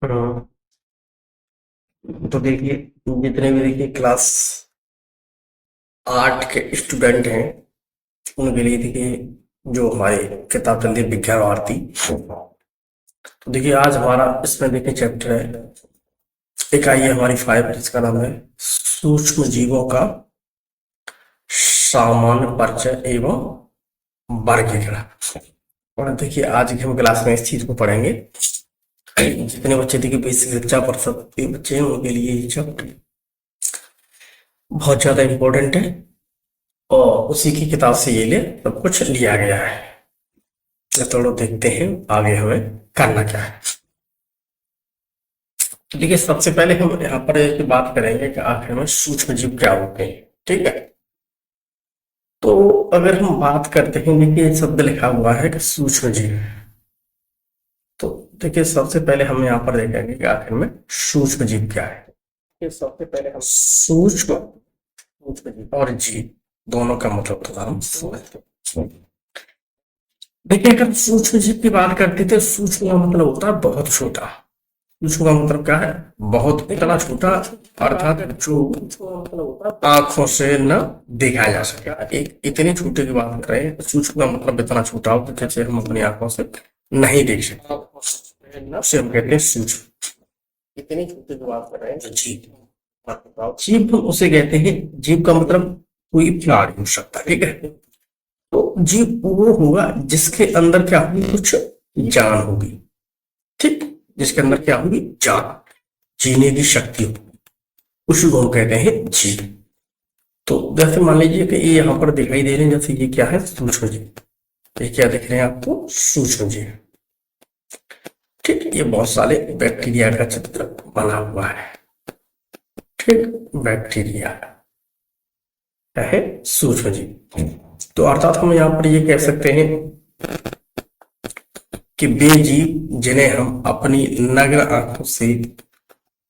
हाँ, तो देखिए, जितने भी देखिए क्लास 8 के स्टूडेंट हैं, उनके लिए देखिए जो हमारी किताब चल रही है विज्ञान भारती। तो देखिए आज हमारा इसमें देखिए चैप्टर है, इकाई है हमारी 5, जिसका नाम है सूक्ष्म जीवों का सामान्य परिचय एवं वर्गीकरण। और देखिए आज की हम क्लास में इस चीज को पढ़ेंगे। जितने बच्चे देखिए बेसिक शिक्षा परिषद के बच्चे हैं, उनके लिए ये चैप्टर बहुत ज्यादा इम्पोर्टेंट है और उसी की किताब से ये ले सब कुछ लिया गया है। चलो देखते हैं आगे हमें करना क्या है। तो देखिए सबसे पहले हम यहाँ पर एक बात करेंगे कि आखिर में सूक्ष्म जीव क्या होते हैं। ठीक है, तो अगर हम बात करते हैं, देखिए शब्द लिखा हुआ है कि सूक्ष्म जीव। तो देखिए सबसे पहले हम यहाँ पर देखेंगे कि आखिर में सूक्ष्म जीव क्या है। ये सबसे पहले हम सूक्ष्म सूक्ष्म जीव और जीव दोनों का मतलब थोड़ा हम समझते हैं। देखिए अगर सूक्ष्म जीव की बात करते थे, सूक्ष्म का मतलब होता है बहुत छोटा। सूक्ष्म का मतलब क्या है? बहुत इतना छोटा, अर्थात जो आंखों से न देखा जा सके। एक इतने छोटे की बात कर रहे हैं, सूक्ष्म का मतलब इतना छोटा हो कि जैसे हम अपनी आंखों से नहीं देख सकते, उसे हम कहते हैं सूक्ष्म। इतनी छोटे की बात कर रहे हैं, जीव। जीव हम उसे कहते हैं, जीव का मतलब कोई प्राणी हो सकता है। ठीक है, तो जीव वो होगा जिसके अंदर क्या होगी, कुछ जान होगी। ठीक, जिसके अंदर क्या होगी, जान, जीने की शक्ति होगी, उसी को हम कहते हैं जीव। तो जैसे मान लीजिए कि ये यहाँ पर दिखाई दे रहे हैं, जैसे ये क्या है, सूक्ष्म जीव। ये क्या दिख रहे हैं आपको, सूक्ष्म जीव। ठीक, ये बहुत सारे बैक्टीरिया का चित्र बना हुआ है। ठीक, बैक्टीरिया है सूक्ष्म जीव। तो अर्थात हम यहाँ पर ये कह सकते हैं कि वे जीव जिन्हें हम अपनी नग्न आंखों से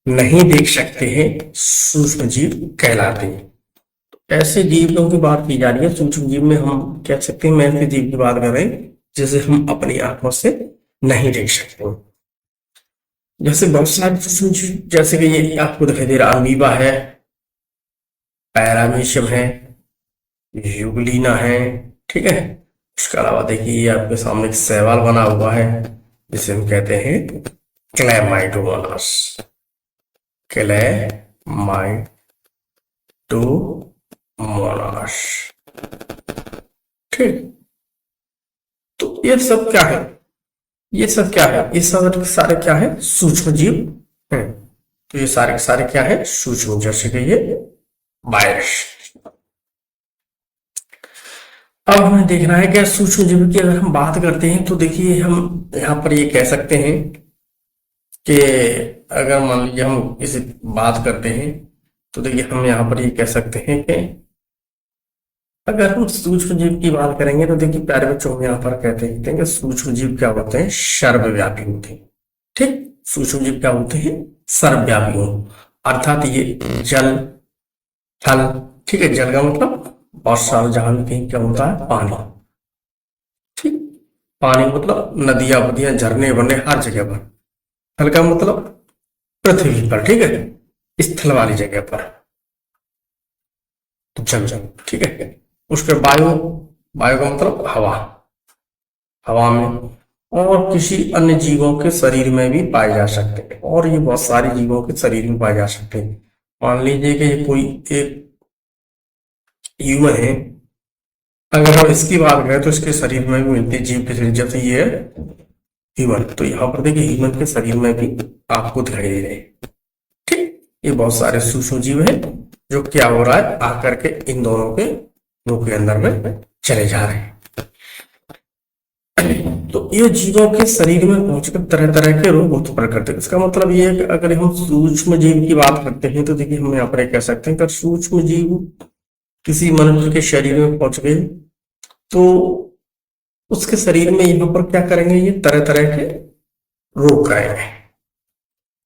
नहीं देख सकते हैं, सूक्ष्म जीव कहलाते हैं। ऐसे जीवों की बात की जा रही है। सूक्ष्म जीव में हम कह सकते हैं, मैं ऐसे जीव की बात कर रहे हैं जिसे हम अपनी आंखों से नहीं देख सकते। जैसे बहुत सारे सूक्ष्म जीव, जैसे कि ये आपको दिखाई दे रहा अमीबा है, पैरामीशियम है, यूग्लिना है। ठीक है, इसके अलावा देखिए ये आपके सामने एक शैवाल बना हुआ है, जिसे हम कहते हैं क्लैमाइडोमोनास। क्लैमाइडोमोनास। ठीक, तो ये सब क्या है, ये सब क्या है, ये सब सारे क्या है, सूक्ष्म जीव हैं। तो ये सारे के सारे क्या है, सूक्ष्म। जैसे कि ये वायरस। अब हमें देखना है क्या सूक्ष्म जीव की अगर हम बात करते हैं, तो देखिए हम यहाँ पर ये कह सकते हैं कि अगर मान लीजिए हम इसे बात करते हैं, तो देखिए हम यहाँ पर ये कह सकते हैं कि अगर हम सूक्ष्म जीव की बात करेंगे, तो देखिए प्यारे बच्चों हम यहाँ पर कहते हैं कि सूक्ष्म जीव क्या होते हैं, सर्वव्यापी होते हैं। ठीक, सूक्ष्म जीव क्या होते हैं, सर्वव्यापी हो, अर्थात ये जल, थल। ठीक है, जल का मतलब बहुत सारा, जहां भी कहीं क्या होता है, पानी। ठीक, पानी मतलब नदियां वदियां झरने वरने हर जगह पर। थल का मतलब पृथ्वी पर। ठीक है, स्थल वाली जगह पर जल जल। ठीक है, उसके वायु, वायु का मतलब हवा, हवा में, और किसी अन्य जीवों के शरीर में भी पाए जा सकते हैं। और ये बहुत सारे जीवों के शरीर में पाए जा सकते हैं। मान लीजिए कि ये कोई एक ह्यूमन है, अगर हम इसकी बात करें तो इसके शरीर में भी मिलती है जीव के शरीर, जैसे ये है ह्यूमन। तो यहाँ पर देखिए ह्यूमन के शरीर में भी आपको दिखाई दे रहे हैं। ठीक, ये बहुत सारे सूक्ष्म जीव हैं जो क्या हो रहा है, आकर के इन दोनों के मुंह के अंदर में चले जा रहे हैं। तो ये जीवों के शरीर में पहुंचकर तरह तरह के रोग उत्पन्न करते हैं। इसका मतलब ये है कि अगर हम सूक्ष्म जीव की बात करते हैं, तो देखिए हम यहाँ पर कह सकते हैं कि सूक्ष्म जीव किसी मनुष्य के शरीर में पहुंच गए, तो उसके शरीर में यहाँ पर क्या करेंगे, ये तरह तरह के रोग कराएंगे।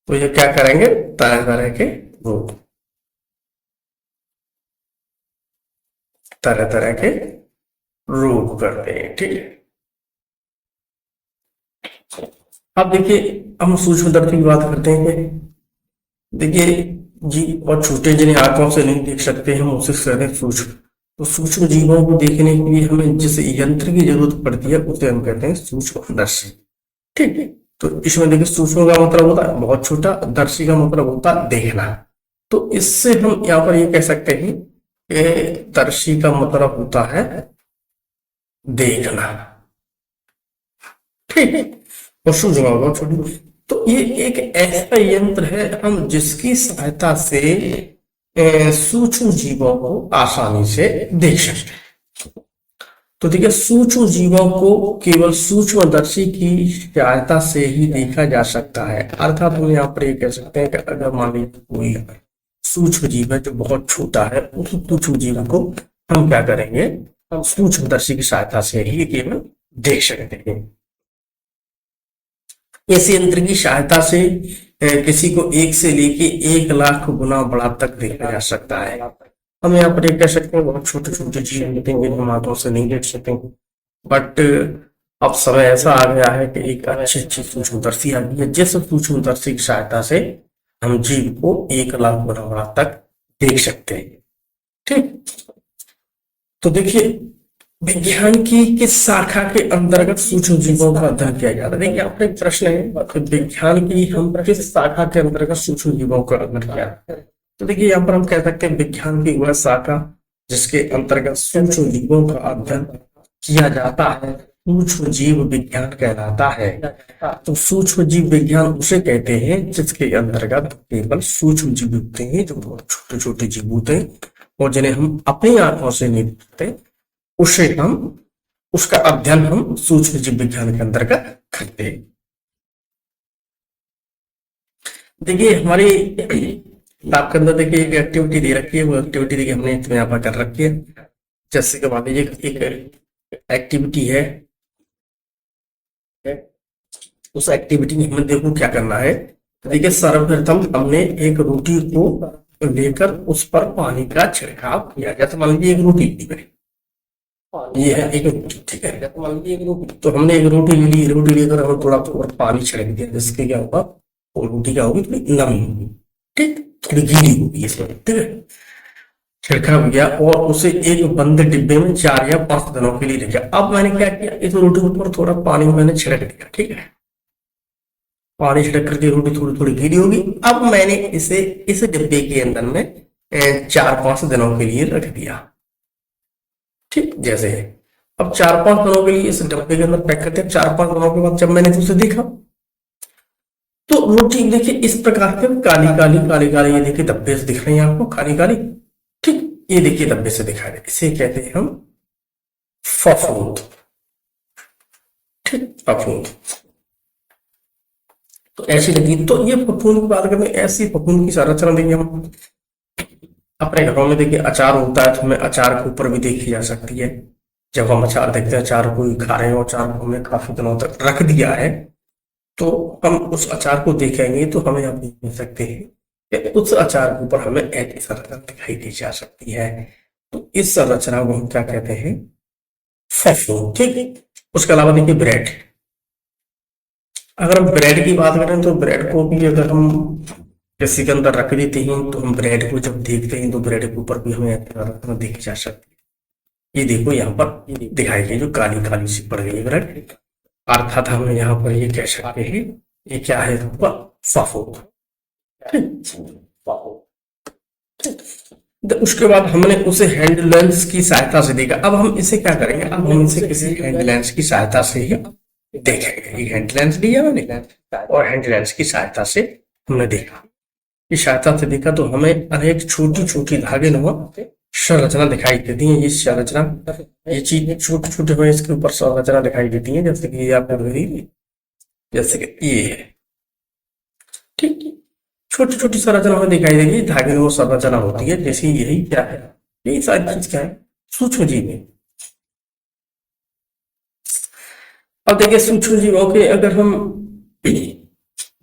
तो ये क्या करेंगे, तरह तरह के रोग, तरह तरह के रोग करते हैं। ठीक है, अब देखिए, हम सूक्ष्मदर्शी की बात करते हैं। देखिए जी, और छोटे जिन्हें आंखों से नहीं देख सकते हम उसे कहते हैं सूक्ष्म। तो सूक्ष्म जीवों को देखने के लिए हमें जिस यंत्र की जरूरत पड़ती है उसे हम कहते हैं सूक्ष्मदर्शी। ठीक है। तो इसमें देखिए, सूक्ष्म का मतलब होता है बहुत छोटा, दर्शी का मतलब होता है देखना। तो इससे हम यहाँ पर ये कह सकते हैं कि दर्शी का मतलब होता है देखना। ठीक है। और सूक्ष्म का मतलब छोटी। तो ये एक ऐसा यंत्र है हम जिसकी सहायता से सूक्ष्म जीवों को आसानी से देख सकते हैं। तो देखिए, सूक्ष्म जीवों को केवल सूक्ष्मदर्शी की सहायता से ही देखा जा सकता है। अर्थात हम यहाँ पर ये कह सकते हैं कि अगर मान लीजिए कोई सूक्ष्म जीव है जो बहुत छोटा है, उस सूक्ष्म जीव को हम क्या करेंगे, हम सूक्ष्मदर्शी की सहायता से ही केवल देख सकते हैं। इस यंत्र की सहायता से किसी को 1 से लेके 1 लाख गुना बड़ा तक देखा जा सकता है। हम यहाँ पर ये कह सकते हैं बहुत छोटे छोटे जीव होते हैं जिन्हें हम हाथों से नहीं देख सकेंगे, बट अब समय ऐसा आ गया है कि एक अच्छी अच्छी सूक्ष्मदर्शी आ गई है जिस सूक्ष्मदर्शी की सहायता से हम जीव को 1 लाख गुना बड़ा तक देख सकते हैं। ठीक। तो देखिए, विज्ञान की किस शाखा के अंतर्गत सूक्ष्म जीवों का अध्ययन किया जाता है? देखिए, यहाँ पर एक प्रश्न है कि विज्ञान की हम किस शाखा के अंतर्गत सूक्ष्म जीवों का अध्ययन किया जाता है। तो देखिए, यहाँ पर हम कह सकते हैं विज्ञान की वह शाखा जिसके अंतर्गत सूक्ष्म जीवों का अध्ययन किया जाता है सूक्ष्म जीव विज्ञान कहलाता है। तो सूक्ष्म जीव विज्ञान उसे कहते हैं जिसके अंतर्गत केवल सूक्ष्म जीव होते हैं जो बहुत छोटे छोटे जीव होते हैं और जिन्हें हम अपनी आंखों से नहीं देखते, उसे हम उसका अध्ययन हम सूक्ष्म जीव विज्ञान के अंतर्गत करते हैं। देखिए, हमारी लैब के अंदर देखिए एक एक्टिविटी दे रखी है, वो एक्टिविटी देखिए हमने इसमें यहाँ पर कर रखी है। जैसे कि मान लीजिए एक एक्टिविटी है, उस एक्टिविटी में हमें देखो क्या करना है। देखिए, सर्वप्रथम हमने एक रोटी को लेकर उस पर पानी का छिड़काव किया। जैसे मान लीजिए एक रोटी ली मैंने, ये है एक रोटी, ठीक है। जैसे मान लीजिए एक रोटी, तो हमने एक रोटी ले ली, रोटी लेकर हम थोड़ा थोड़ा पानी छिड़क दिया, जिससे क्या होगा, वो रोटी क्या होगी, थोड़ी नम होगी, ठीक, थोड़ी गीली होगी इसमें, ठीक है। छिड़काव किया और उसे एक बंद डिब्बे में 4 या 5 दिनों के लिए रखा। अब मैंने क्या किया, इस रोटी के ऊपर थोड़ा पानी मैंने छिड़क दिया, ठीक है। पानी छिड़क करके रोटी थोड़ी थोड़ी गीली होगी। अब मैंने इसे इस डिब्बे के अंदर में 4-5 दिनों के लिए रख दिया, ठीक। जैसे अब 4-5 दिनों के लिए इस डब्बे के अंदर पैक करते हैं। 4-5 दिनों के बाद जब मैंने उसे देखा तो रोटी देखिए इस प्रकार के काली काली काली काली, ये देखिए धब्बे से दिख रही है आपको, काली काली, ठीक। ये देखिए धब्बे से दिखा रहे, इसे कहते हैं हम फफूंद, ठीक, फफूंद। तो ऐसी लगी। तो ये फफूंद की बात करें, ऐसी फफूंद की संरचना देखिए हम अपने घरों में देखिए अचार होता है तो हमें अचार के ऊपर भी देखी जा सकती है। जब हम अचार देखते हैं, अचार को खा रहे हो, अचार को हमने काफी दिनों तक रख दिया है, तो हम उस अचार को देखेंगे तो हमें आप देख सकते हैं कि उस अचार के ऊपर हमें ऐसी संरचना दिखाई दी जा सकती है। तो इस संरचना को हम क्या कहते हैं, फफूंद, ठीक। उसके अलावा देखिए ब्रेड, अगर हम ब्रेड की बात करें तो ब्रेड को भी अगर हम किसी के अंदर रख देते हैं तो हम ब्रेड को जब देखते हैं तो ब्रेड के ऊपर भी हमें ऐसी देखी जा सकती है। ये देखो यहाँ पर दिखाई गई जो काली काली सी पड़ गई ब्रेड, अर्थात हम यहाँ पर ये कह सकते हैं ये क्या है, फफूंद, ठीक। उसके बाद हमने उसे हैंड लेंस की सहायता से देखा। अब हम इसे क्या करेंगे, अब हम इसे किसी हैंड लेंस की सहायता से ही देखेंगे। हैंड लेंस लिया मैंने और हैंड लेंस की सहायता से हमने देखा, की सहायता से देखा तो हमें अनेक छोटी छोटी धागे नुमा संरचना दिखाई देती है। ये संरचना, ये चीज छोटे छोटे हुए इसके ऊपर संरचना दिखाई देती है, जैसे कि आपको जैसे कि ये है, ठीक। छोटी छोटी संरचना हमें दिखाई देगी, धागे नुमा संरचना होती है। जैसे यही क्या है, यही सारी चीज क्या है, सूक्ष्म जीव है। अब देखिए सूक्ष्म जीवों के अगर हम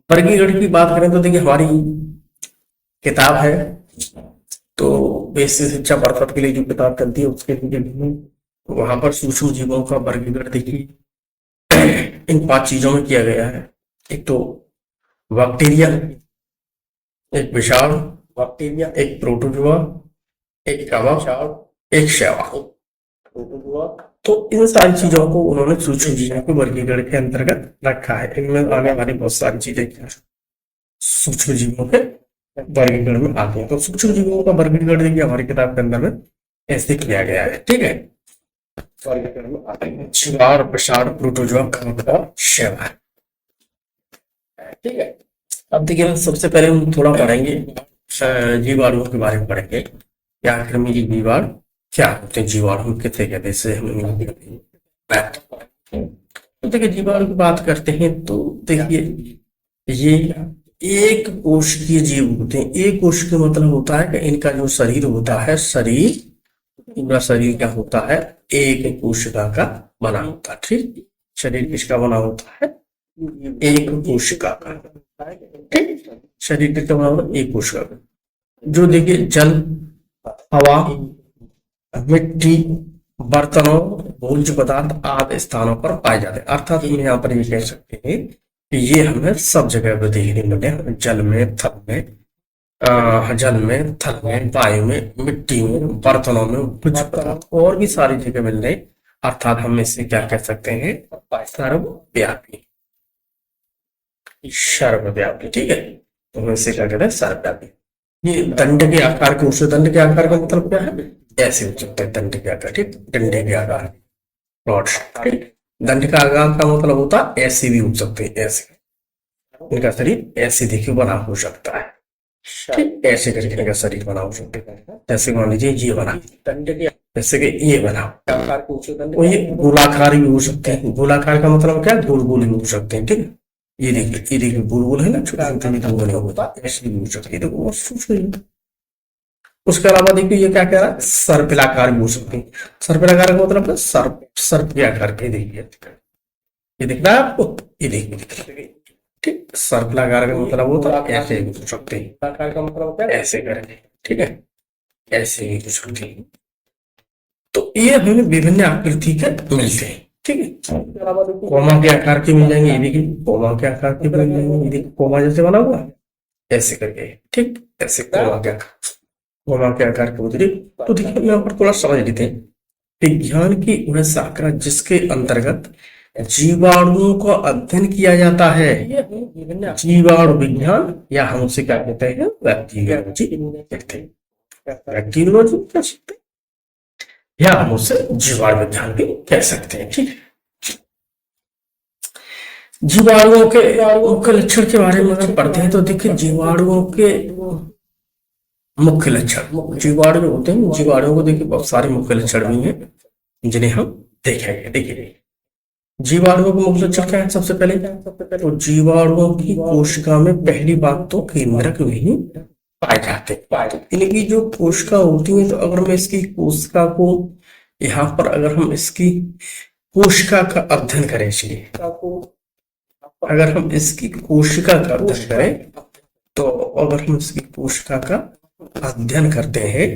वर्गीकरण की बात करें तो देखिए हमारी किताब है, तो बेसिक शिक्षा पर्पज के लिए जो किताब चलती है उसके लिए वहां पर सूक्ष्म जीवों का वर्गीकरण देखिए इन 5 चीजों में किया गया है। एक तो बैक्टीरिया, एक विषाणु बैक्टीरिया, एक प्रोटोजोआ, एक कवक, एक शैवाल। तो इन सारी चीजों को उन्होंने सूक्ष्म जीवों के वर्गीकरण के अंतर्गत रखा है। इनमें आने वाली बहुत सारी चीजें सूक्ष्म जीवों के वर्गीकरण में आते हैं। तो सूक्ष्म जीवों का वर्गीकरण देखिए हमारी किताब के अंदर में ऐसे किया गया है, ठीक है। वर्गीकरण में आते हैं जीवाणु, विषाणु, प्रोटोजोआ, कवक और शैवाल, ठीक है। अब देखिए सबसे पहले हम थोड़ा पढ़ेंगे जीवाणुओं के बारे में पढ़ेंगे कि आखिर में ये जीवाणु क्या होते हैं, जीवाणु किसे कहते हैं, इससे हम तो देखिए जीवाणु की बात करते हैं तो देखिए ये एक कोशिकीय जीव होते हैं। एक कोश का मतलब होता है कि इनका जो शरीर होता है, शरीर पूरा शरीर क्या होता है, एक कोशिका का बना होता है, ठीक। शरीर किसका बना होता है, एक कोशिका का, ठीक। शरीर किसका बना होता है, एक कोशिका का, जो देखिए जल, हवा, मिट्टी, बर्तनों, भोज्य पदार्थ आदि स्थानों पर पाए जाते हैं। अर्थात हम यहाँ पर ये कह सकते हैं कि ये हमें सब जगह पर देखने मिलते हैं, जल में, थल में, जल में, थल में, वायु में, मिट्टी में, बर्तनों में, भोज्य पदार्थ और भी सारी जगह मिल रहे। अर्थात हम इससे क्या कह सकते हैं, सर्वव्यापी, सर्वव्यापी, ठीक है। तो हम इससे क्या कहते हैं, सर्वव्यापी। ये दंड के आकार के, उस दंड के आकार का मतलब क्या है, ऐसे हो सकता है दंड के आकार, ठीक, डंडे के आकार, रॉड, ठीक। दंड का आकार का मतलब होता है ऐसे भी हो सकते हैं, ऐसे इनका शरीर ऐसे देखिए बना हो सकता है, ठीक, ऐसे करके इनका शरीर बना हो सकता है। जैसे मान लीजिए ये बना, जैसे कि ये बना, वो ये गोलाकार भी हो सकते हैं। गोलाकार का मतलब क्या, गोल गोल भी हो सकते हैं, ठीक है। ये देखिए गोल गोल है ना, छोटे छोटे भी बने होता है, ऐसे भी हो सकते हैं। देखो उसके अलावा देखिए ये क्या कह रहा है, सर्पिलाकार भी हो सकते हैं। सर्पिलाकार का मतलब सर्प, सर्प के आकार के, देखिए ये दिख रहा है आपको, ये देखिए, ठीक। सर्पिलाकार का मतलब होता है ऐसे भी हो सकते हैं, आकार का मतलब होता है ऐसे करेंगे, ठीक है, ऐसे भी हो सकते हैं। तो ये हमें विभिन्न आकृति के मिलते हैं, ठीक है। कोमा के आकार के मिल जाएंगे, ये देखिए कोमा के आकार के मिल जाएंगे, ये देखिए कोमा जैसे बना हुआ है ऐसे करके, ठीक, ऐसे कोमा के आकार, कोमा के आकार के उतरे। तो देखिए यहाँ पर थोड़ा समझ लेते हैं, विज्ञान की वह शाखा जिसके अंतर्गत जीवाणुओं का अध्ययन किया जाता है, जीवाणु विज्ञान, या हम उसे क्या कहते हैं, बैक्टीरियोलॉजी कहते हैं, बैक्टीरियोलॉजी कह सकते हैं, या हम उसे जीवाणु विज्ञान भी कह सकते हैं, ठीक। जीवाणुओं के मुख्य लक्षण के बारे में अगर पढ़ते हैं तो देखिए जीवाणुओं के मुख्य लक्षण, जीवाणु जो होते हैं, जीवाणुओं को देखिए बहुत सारे मुख्य लक्षण भी हैं जिन्हें हम देखेंगे। देखिए जीवाणुओं के मुख्य लक्षण क्या है, सबसे पहले तो जीवाणुओं की कोशिका में पहली बात तो केंद्रक नहीं पाए जाते। इनकी जो कोशिका होती है, तो अगर मैं इसकी कोशिका को यहाँ पर अगर हम इसकी कोशिका का अध्ययन करें, इसलिए अगर हम इसकी कोशिका का अध्ययन करें, तो अगर हम इसकी कोशिका का अध्ययन करते हैं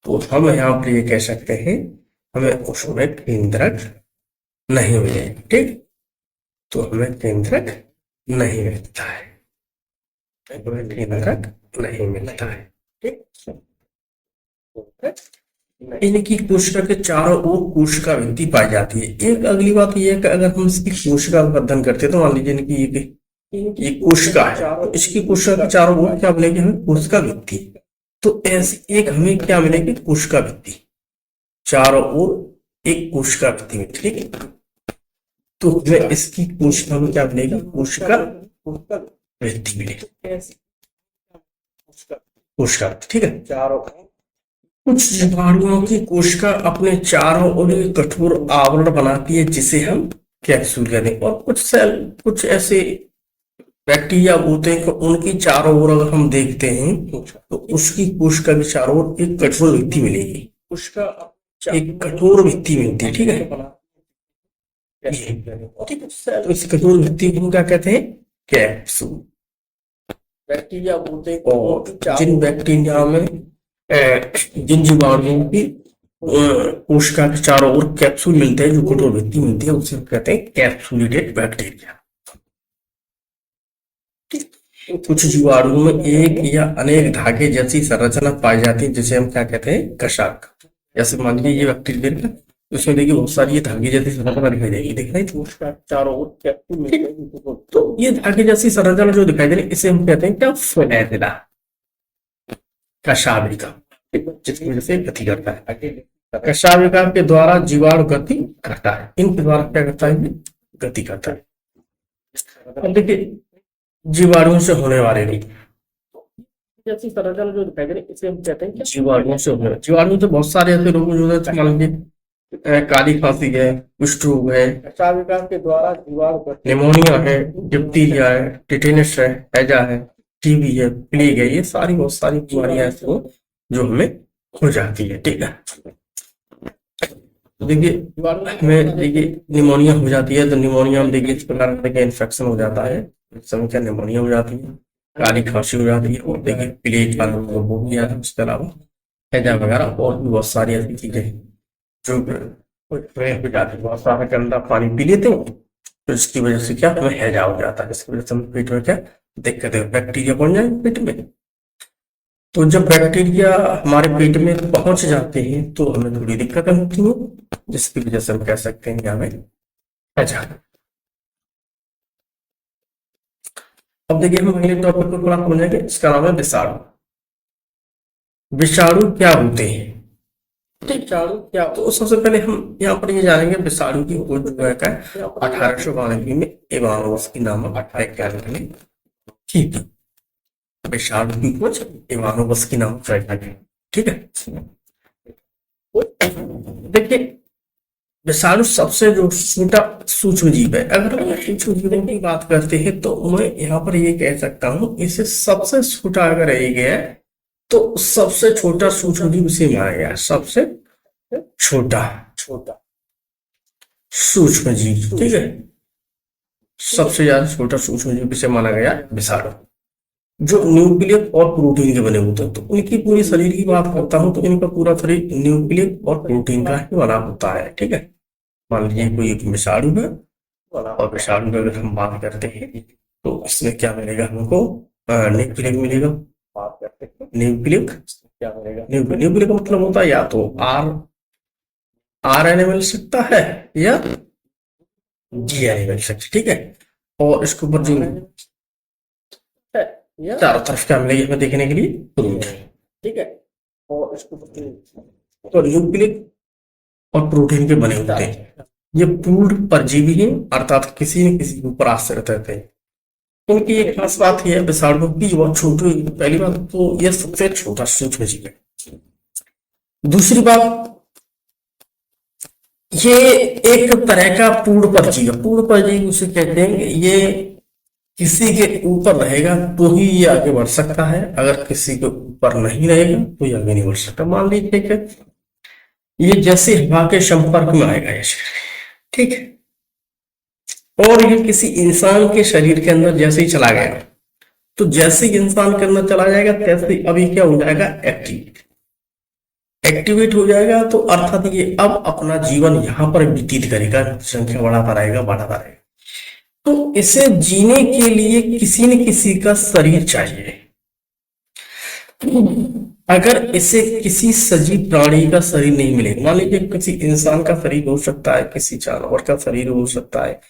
तो हम यहाँ पर ये कह सकते हैं हमें उसमें केंद्रक नहीं मिलेगा, ठीक। तो हमें केंद्रक नहीं मिलता है, हमें केंद्रक नहीं मिलता है, ठीक। इनकी कोशिका के चारों ओर कोशिका भित्ति पाई जाती है। एक अगली बात यह है कि अगर हम इसकी कोशिका का अध्ययन करते हैं तो मान लीजिए इनकी ये कोशिका है, तो इसकी कोशिका के चारों ओर क्या मिलेगी, हमें कोशिका भित्ति। तो ऐसे एक हमें क्या मिलेगी, कोशिका भित्ति, चारों ओर एक कोशिका भित्ति में, ठीक। तो हमें इसकी कोशिका में क्या मिलेगी, कोशिका भित्ति मिलेगी, कोशिका, ठीक है। चारों कुछ जीवाणुओं की कोशिका अपने चारों ओर एक कठोर आवरण बनाती है जिसे हम कैप्सूल कहते हैं, और कुछ सेल, कुछ ऐसे बैक्टीरिया होते हैं कि उनकी चारों ओर अगर हम देखते हैं तो उसकी कोशिका के चारों ओर एक कठोर भित्ति मिलेगी, कोशिका एक कठोर भित्ति मिलती है, ठीक है। तो इस कठोर भित्ति को क्या कहते हैं, कैप्सूल। बैक्टीरिया बोलते हैं, और जिन बैक्टीरिया में जिन जीवाणुओं की कोशिका के चारों ओर कैप्सूल मिलते हैं, जो कठोर भित्ति मिलती है, उसे कहते हैं कैप्सूलेटेड बैक्टीरिया। कुछ जीवाणुओं में एक या अनेक धागे जैसी संरचना पाई जाती है जिसे हम क्या कहते हैं, कशाक। जैसे मान लीजिए ये बैक्टीरिया है, उसमें देखिए बहुत सारी ये धागे जैसी संरचना दिखाई देगी, दिख रही थी उसका चारों ओर कैप्सूल में। तो ये धागे जैसी संरचना जो दिखाई दे रही है इसे हम कहते हैं क्या, फ्लोएला, कशाभिका, जिसकी वजह से गति करता है। कशाभिका के द्वारा जीवाणु गति करता है, इनके द्वारा क्या करता है, गति करता है। अब देखिए जीवाणुओं से होने वाले रोग, जैसी संरचना जो दिखाई दे रही है इसे हम कहते हैं जीवाणुओं से होने वाले। जीवाणुओं से बहुत सारे ऐसे रोग जो होते हैं, मान लीजिए काली खांसी है, कुष्ठ रोग है, कशाभिका के द्वारा जीवाणु, निमोनिया है, डिप्थीरिया है, टिटेनस है, हैजा है, टीबी है, प्लेग है, ये सारी बहुत सारी बीमारियां ऐसी हैं जो हमें हो जाती है। ठीक है, तो देखिए हमें देखिए निमोनिया हो जाती है, तो निमोनिया में देखिए इस प्रकार का इन्फेक्शन हो जाता है, इस समय क्या निमोनिया हो जाती है, काली खांसी हो जाती है, और देखिए प्लेग का वो भी आता है। उसके अलावा हैजा वगैरह और भी बहुत सारी ऐसी चीजें हैं जो हो जाती है। बहुत सारा गंदा पानी पी लेते हैं तो इसकी वजह से क्या हमें हैजा हो जाता है, जिसकी वजह से हमें पेट में क्या दिक्कत है, बैक्टीरिया पहुंच जाए पेट में। तो जब बैक्टीरिया हमारे पेट में पहुंच जाते हैं तो हमें थोड़ी दिक्कतें होती हैं, जिसकी वजह से हम कह सकते हैं कि हमें हैजा। अब देखिए हम अगले टॉपिक को थोड़ा समझेंगे, इसका नाम है विषाणु। विषाणु क्या होते हैं, विषाणु क्या, तो सबसे पहले हम यहाँ पर ये जानेंगे विषाणु की खोज जो है 1892 में इवानोव्स्की नामक वैज्ञानिक ने की थी। विषाणु की खोज इवानोव्स्की नामक वैज्ञानिक ने, ठीक है। देखिए विषाणु सबसे जो छोटा सूक्ष्म जीव है, अगर हम सूक्ष्म जीवों की बात करते हैं तो मैं यहाँ पर ये कह सकता हूँ इसे सबसे छोटा अगर एक है तो सबसे छोटा सूक्ष्म जीव इसे माना गया, सबसे छोटा सूक्ष्म जीव, ठीक है। सबसे ज्यादा छोटा सूक्ष्म जीव इसे माना गया विषाणु, जो न्यूक्लियस और प्रोटीन के बने होते हैं। तो उनकी पूरी शरीर की बात करता हूं तो इनका पूरा शरीर न्यूक्लियस और प्रोटीन का ही बना होता है, ठीक है। मान लीजिए कोई एक विषाणु है और विषाणु में अगर हम बात करते हैं तो इसमें क्या मिलेगा हमको, न्यूक्लियस मिलेगा। न्यूक्लियस क्या मिलेगा, न्यूक्लियस का मतलब होता है या तो आरएनए मिल सकता है या डीएनए मिल सकता है, ठीक है। और इसके ऊपर जो चारों तरफ क्या मिलेगी हमें देखने के लिए, प्रोटीन, ठीक है। और इसको तो न्यूक्लियस और प्रोटीन के बने होते हैं। ये पूर्ण परजीवी हैं, अर्थात किसी न किसी के ऊपर आश्रित रहते हैं। इनकी एक खास बात यह है विषाणु की, बहुत छोटी, पहली बात तो यह सबसे छोटा सूक्ष्म जीव है। दूसरी बात ये एक तरह का पूर्ण परजीवी है। पूर्ण परजीवी उसे कहते हैं कि ये किसी के ऊपर रहेगा तो ही ये आगे बढ़ सकता है, अगर किसी के ऊपर नहीं रहेगा तो ये आगे नहीं बढ़ सकता। मान लीजिए कि ये जैसे हवा के संपर्क में आएगा ऐसे, ठीक है, और ये किसी इंसान के शरीर के अंदर जैसे ही चला गया तो जैसे ही इंसान के अंदर चला जाएगा तैसे अभी क्या हो जाएगा, एक्टिवेट हो जाएगा। तो अर्थात ये अब अपना जीवन यहाँ पर व्यतीत करेगा, संख्या बढ़ाता रहेगा। तो इसे जीने के लिए किसी न किसी का शरीर चाहिए। अगर इसे किसी सजीव प्राणी का शरीर नहीं मिलेगा, मान लीजिए किसी इंसान का शरीर हो सकता है, किसी जानवर का शरीर हो सकता है,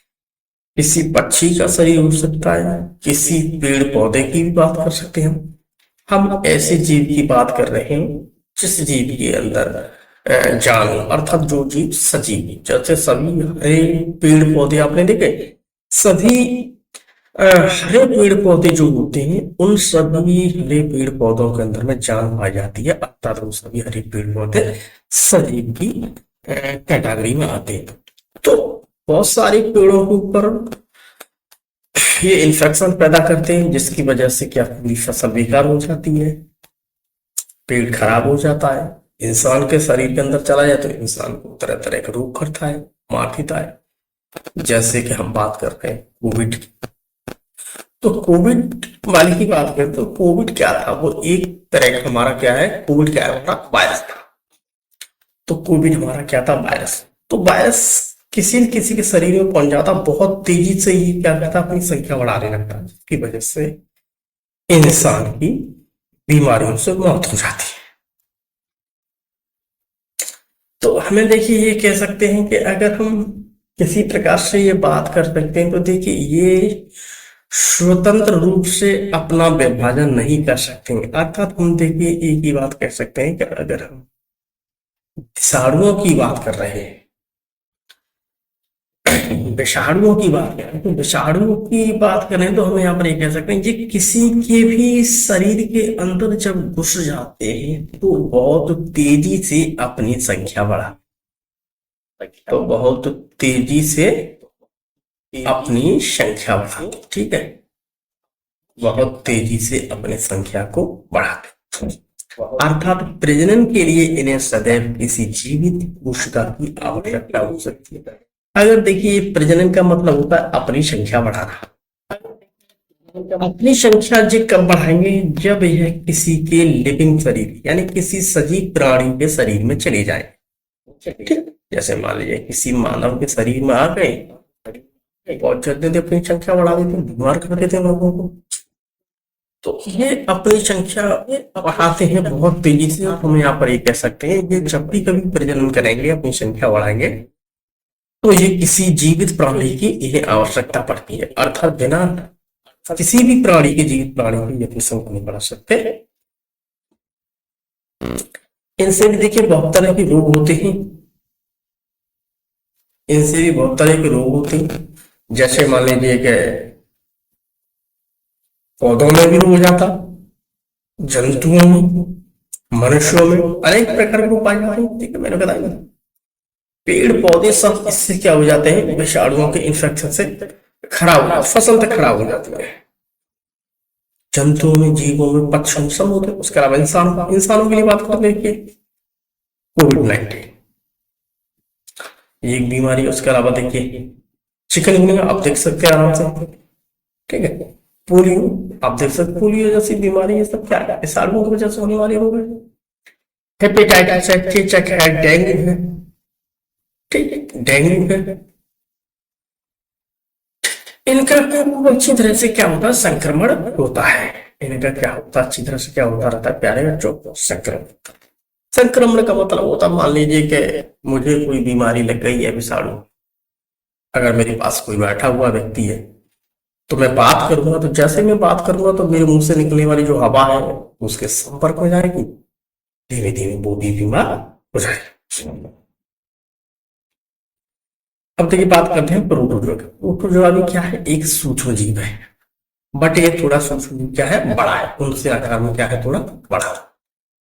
किसी पक्षी का शरीर हो सकता है, किसी पेड़ पौधे की भी बात कर सकते हैं। हम ऐसे जीव की बात कर रहे हैं जिस जीव के अंदर जान, अर्थात जो जीव सजीव, जैसे सभी हरे पेड़ पौधे आपने देखे, सभी हरे पेड़ पौधे जो होते हैं उन सभी हरे पेड़ पौधों के अंदर में जान पाई जाती है, अर्थात वो सभी हरे पेड़ पौधे सजीव की कैटेगरी में आते हैं। तो बहुत सारे पेड़ों के ऊपर ये इन्फेक्शन पैदा करते हैं, जिसकी वजह से क्या पूरी फसल बेकार हो जाती है, पेड़ खराब हो जाता है। इंसान के शरीर के अंदर चला जाए तो इंसान को तरह तरह का रोग करता है, मार देता है। जैसे कि हम बात कर रहे हैं कोविड की, तो कोविड वाली की बात करें तो कोविड क्या था, वो एक तरह का हमारा क्या है, कोविड क्या है, हमारा वायरस था। तो कोविड हमारा क्या था, वायरस। तो वायरस किसी न किसी के शरीर में पहुंच जाता, बहुत तेजी से ही क्या करता, अपनी संख्या बढ़ाने लगता, जिसकी वजह से इंसान की बीमारियों से मौत हो जाती है। तो हमें देखिए ये कह सकते हैं कि अगर हम किसी प्रकार से ये बात कर सकते हैं तो देखिए ये स्वतंत्र रूप से अपना विभाजन नहीं कर सकते हैं। अर्थात हम देखिए एक ही बात कह सकते हैं कि अगर हम विषाणुओं की बात कर रहे हैं, विषाणुओं की बात करें तो विषाणुओं की बात करें तो हम यहाँ पर ये कह सकते हैं ये किसी के भी शरीर के अंदर जब घुस जाते हैं तो बहुत तेजी से अपनी संख्या बढ़ा, तो बहुत तेजी से अपनी संख्या बढ़ाते, ठीक है, बहुत तेजी से अपनी संख्या को बढ़ाते। अर्थात प्रजनन के लिए इन्हें सदैव किसी जीवित कोशिका की आवश्यकता हो सकती है। अगर देखिए प्रजनन का मतलब होता है अपनी संख्या बढ़ाना। अपनी संख्या जी कब बढ़ाएंगे, जब यह किसी के लिविंग शरीर यानी किसी सजीव प्राणी के शरीर में चले जाए। ठीक, जैसे मान लीजिए किसी मानव के शरीर में आ गए, बहुत जल्दी थे अपनी संख्या बढ़ा देते, बीमार कर देते लोगों को। तो ये अपनी संख्या बढ़ाते हैं बहुत तेजी से। हम यहाँ पर ये कह सकते हैं ये जब भी कभी प्रजनन करेंगे अपनी संख्या बढ़ाएंगे तो ये किसी जीवित प्राणी की इन्हें आवश्यकता पड़ती है। अर्थात बिना किसी भी प्राणी के, जीवित प्राणी की अपनी संख्या नहीं बढ़ा सकते। इनसे भी देखिए बहुत तरह के रोग होते हैं, इनसे भी बहुत तरह के रोग होते हैं। जैसे मान लीजिए कि पौधों में भी हो जाता, जंतुओं में, मनुष्यों में अनेक प्रकार के रोग पाए जाते हैं। ठीक है, मैंने बताया पेड़ पौधे सब इससे क्या हो जाते हैं, विषाणुओं के इन्फेक्शन से खराब हो, फसल तक खराब हो जाती है। जंतुओं में, जीवों में, पक्षियों में सब होते हैं। उसके अलावा इंसानों के लिए बात करते हैं कि कोविड-19 एक बीमारी है। उसके अलावा देखिए चिकनगुनिया आप देख सकते हैं आराम से, ठीक है, पोलियो आप देख सकते, पोलियो जैसी बीमारी ये सब क्या है, विषाणुओं की वजह से होने वाले रोग है। हेपेटाइटिस है, चेचक है, डेंगू है, ठीक है, डेंगू है। इनका अच्छी तरह से क्या होता है, संक्रमण होता है। इनका क्या होता है, अच्छी तरह से क्या होता रहता है प्यारे बच्चों, संक्रमण। संक्रमण का मतलब होता है मान लीजिए कि मुझे कोई बीमारी लग गई है विषाणु, अगर मेरे पास कोई बैठा हुआ व्यक्ति है तो मैं बात करूंगा, तो जैसे मैं बात करूंगा तो मेरे मुंह से निकलने वाली जो हवा है उसके संपर्क में जाएगी, धीमे धीमे वो भी बीमार हो जाएगी। अब देखिए बात करते हैं प्रोटोजोआ। प्रोटोजोआ भी क्या है, एक सूक्ष्म जीव है, बट ये थोड़ा सूक्ष्म जीव क्या है, बड़ा है, उनसे आकार में क्या है, थोड़ा बड़ा,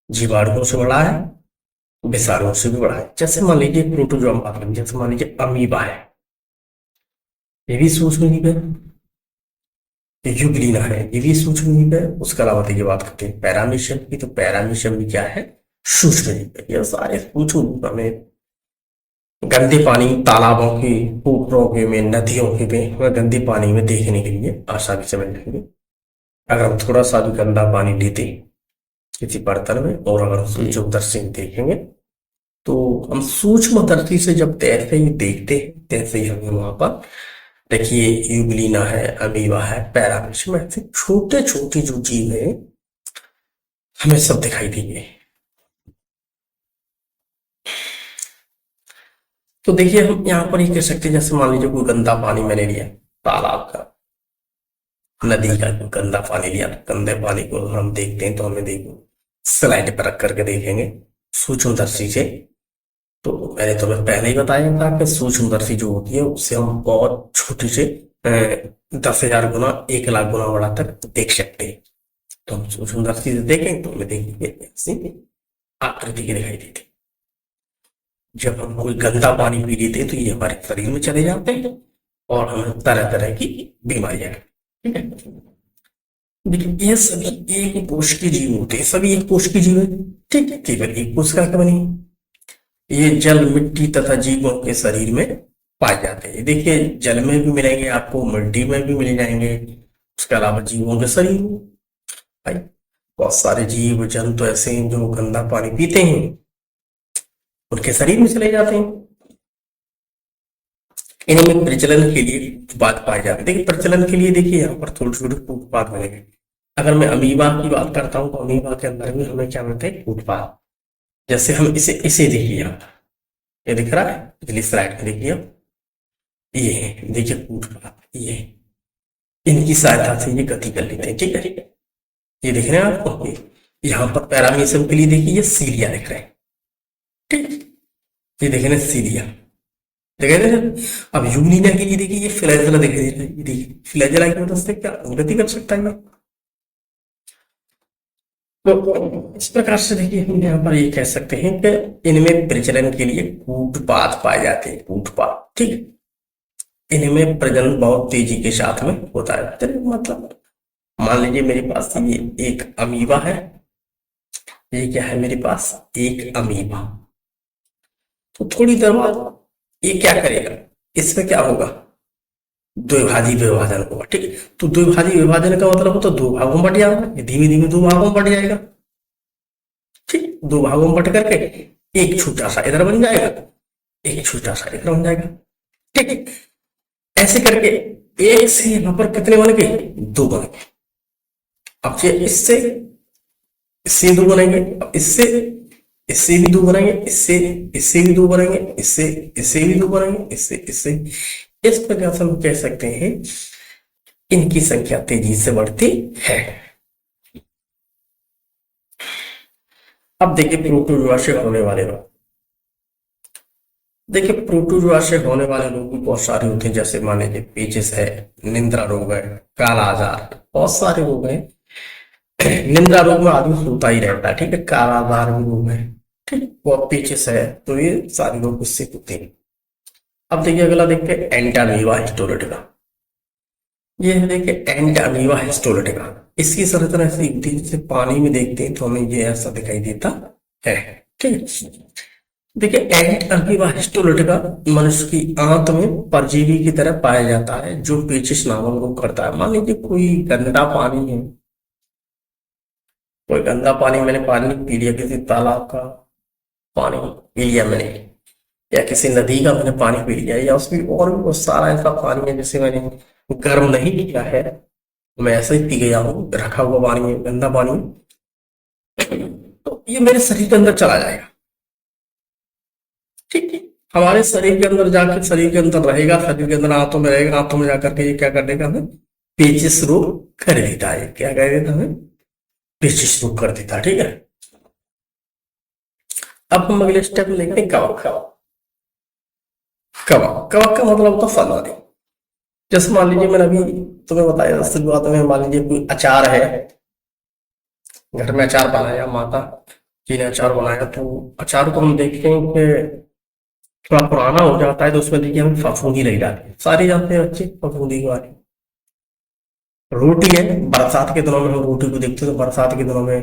जीवाणुओं से बड़ा है, विषाणुओं से भी बड़ा है। जैसे मान लीजिए प्रोटोजोआ बात करें, जैसे मान लीजिए अमीबा है, ये भी सूक्ष्म जीव है। यूग्लिना है, ये भी सूक्ष्म जीव है। उसके अलावा देखिए बात करते हैं पैरामीशियम की, तो पैरामीशियम भी क्या है, सूक्ष्म जीव है। ये सारे सूक्ष्म जीव हमें गंदे पानी, तालाबों की, पोखरों के में, नदियों के में, गंदे पानी में देखने के लिए आसानी से मिल जाएंगे। अगर हम थोड़ा सा भी गंदा पानी लेते किसी बर्तन में और अगर हम सूक्ष्मदर्शी से देखेंगे तो हम सूक्ष्मदर्शी से जब तैरते ही देखते हैं तैसे ही हमें वहां पर देखिए यूग्लिना है, अमीबा है, पैरामीशियम, ऐसे छोटे छोटे जो जीव है हमें सब दिखाई देंगे। तो देखिए हम यहाँ पर ये कह सकते हैं, जैसे मान लीजिए कोई गंदा पानी मैंने लिया, तालाब का, नदी का गंदा पानी लिया, तो गंदे पानी को हम देखते हैं तो हमें देखो स्लाइड पर रख करके देखेंगे सूक्ष्मदर्शी से। तो मैंने तुम्हें पहले ही बताया था कि सूक्ष्मदर्शी जो होती है उससे हम बहुत छोटी से 10,000 गुना, 1,00,000 गुना बड़ा तक देख सकते हैं। तो हम सूक्ष्मदर्शी से देखेंगे तो हमें देखेंगे ऐसी आकृति की दिखाई देती। जब हम कोई गंदा पानी पी लेते हैं तो ये हमारे शरीर में चले जाते हैं और हमें तरह तरह की बीमारियां, ठीक है। लेकिन ये सभी एक कोश के जीव होते हैं, सभी एक कोश के जीव है, ठीक है, केवल एक कोशिका का बनी। ये जल, मिट्टी तथा जीवों के शरीर में पाए जाते हैं। देखिए जल में भी मिलेंगे आपको, मिट्टी में भी मिल जाएंगे, उसके अलावा जीवों के शरीर में। भाई बहुत सारे जीव जंतु ऐसे हैं जो गंदा पानी पीते हैं, उनके शरीर में चले जाते हैं। इनमें प्रचलन के लिए बात पाई जाती है। देखिए प्रचलन के लिए देखिए यहाँ पर थोड़ी थोड़ी बात मिलेगी। अगर मैं अमीबा की बात करता हूँ तो अमीबा के अंदर भी हमें क्या मिलते हैं, कूटपाद। जैसे हम इसे इसे देखिए आप, ये दिख रहा है पिछली स्लाइड में, देखिए आप, ये देखिए कूटपाद, ये इनकी सहायता से ये गति कर लेते हैं, ठीक है। ये दिख रहे हैं आपको, यहाँ पर पैरामीशियम के लिए देखिए ये सीलिया दिख रहे हैं, ठीक। ये देख रहे हैं सीलिया, देख रहे हैं। अब यूनिना के लिए देखिए ये फ्लैजेला दिख रही है, ये देखिए फ्लैजेला की मदद से क्या गति कर सकता है। तो इस प्रकार से देखिए हम यहाँ पर ये कह सकते हैं कि इनमें प्रजनन के लिए कूटपाद पाए जाते हैं, कूटपाद, ठीक है। इनमें प्रजनन बहुत तेजी के साथ में होता है। तो मतलब मान लीजिए मेरे पास ये एक अमीबा है, ये क्या है मेरे पास, एक अमीबा। तो थोड़ी देर बाद ये क्या करेगा, इसमें क्या होगा, द्विभाजी विभाजन होगा, ठीक है। तो द्विभाजी विभाजन का मतलब हो तो दो भागों में बट जाएगा, ये धीमे धीमे दो भागों में बट जाएगा, ठीक। दो भागों में बट करके एक छोटा सा इधर बन जाएगा, एक छोटा सा इधर बन जाएगा, ठीक है। ऐसे करके एक से यहां पर कितने बन गए, दो बन गए। अब ये इससे दो बनेंगे, अब इससे भी दो बनेंगे, इससे भी दो बनेंगे, इससे भी दो बनेंगे, इससे इस प्रकार से हम कह सकते हैं इनकी संख्या तेजी से बढ़ती है। अब देखिए प्रोटोजोआ से होने वाले रोग, देखिए प्रोटोजोआ से होने वाले रोग भी बहुत सारे होते हैं। जैसे मान लीजिए पेचिस है, निंद्रा रोग है, काला आजार, बहुत सारे रोग हैं। निंद्रा रोग में आदमी सोता ही रहता है, ठीक है। काला आजार भी रोग है, ठीक। वो पेचिस है, तो ये सारे रोग इससे होते हैं। अब देखिए अगला देखते हैं एंटामीबा हिस्टोलिटिका। ये है देखिए एंटामीबा हिस्टोलिटिका। इसकी संरचना ऐसी होती है जैसे पानी में देखते हैं तो हमें ये ऐसा दिखाई देता है, ठीक है। देखिए एंट अमीबा हिस्टोलिटिका मनुष्य की आंत में परजीवी की तरह पाया जाता है जो पेचिश नामक रोग करता है। मान लीजिए कोई गंदा पानी है, कोई गंदा पानी मैंने पानी पी लिया, किसी तालाब का पानी पी लिया मैंने, या किसी नदी का मैंने पानी पी लिया, या उसमें और भी बहुत सारा ऐसा पानी है जिसे मैंने गर्म नहीं किया है, मैं ऐसे ही पी गया हूँ, रखा हुआ पानी है, गंदा पानी, तो ये मेरे शरीर के अंदर चला जाएगा, ठीक है। हमारे शरीर के अंदर जाकर शरीर के अंदर रहेगा, शरीर के अंदर आंतों में रहेगा, आंतों में जाकर के ये क्या कर देगा, हमें पेचिश रोग कर देता है। क्या कर देता है, पेचिश रोग कर देता है, ठीक है। अब हम अगले स्टेप लेते हैं कवक। कवक कवक का मतलब होता है फलवारी। जैसे मान लीजिए मैंने अभी तुम्हें बताया शुरुआत में, मान लीजिए कोई अचार है, घर में अचार बनाया, माता जी ने अचार बनाया, तो अचार को हम देखते हैं कि थोड़ा पुराना हो जाता है तो उसमें देखिए हमें फफूंदी लग जाती है, सारे जानते हैं बच्चे फफूंदी के बारे में। रोटी है, बरसात के दिनों में हम रोटी को देखते हैं तो बरसात के दिनों में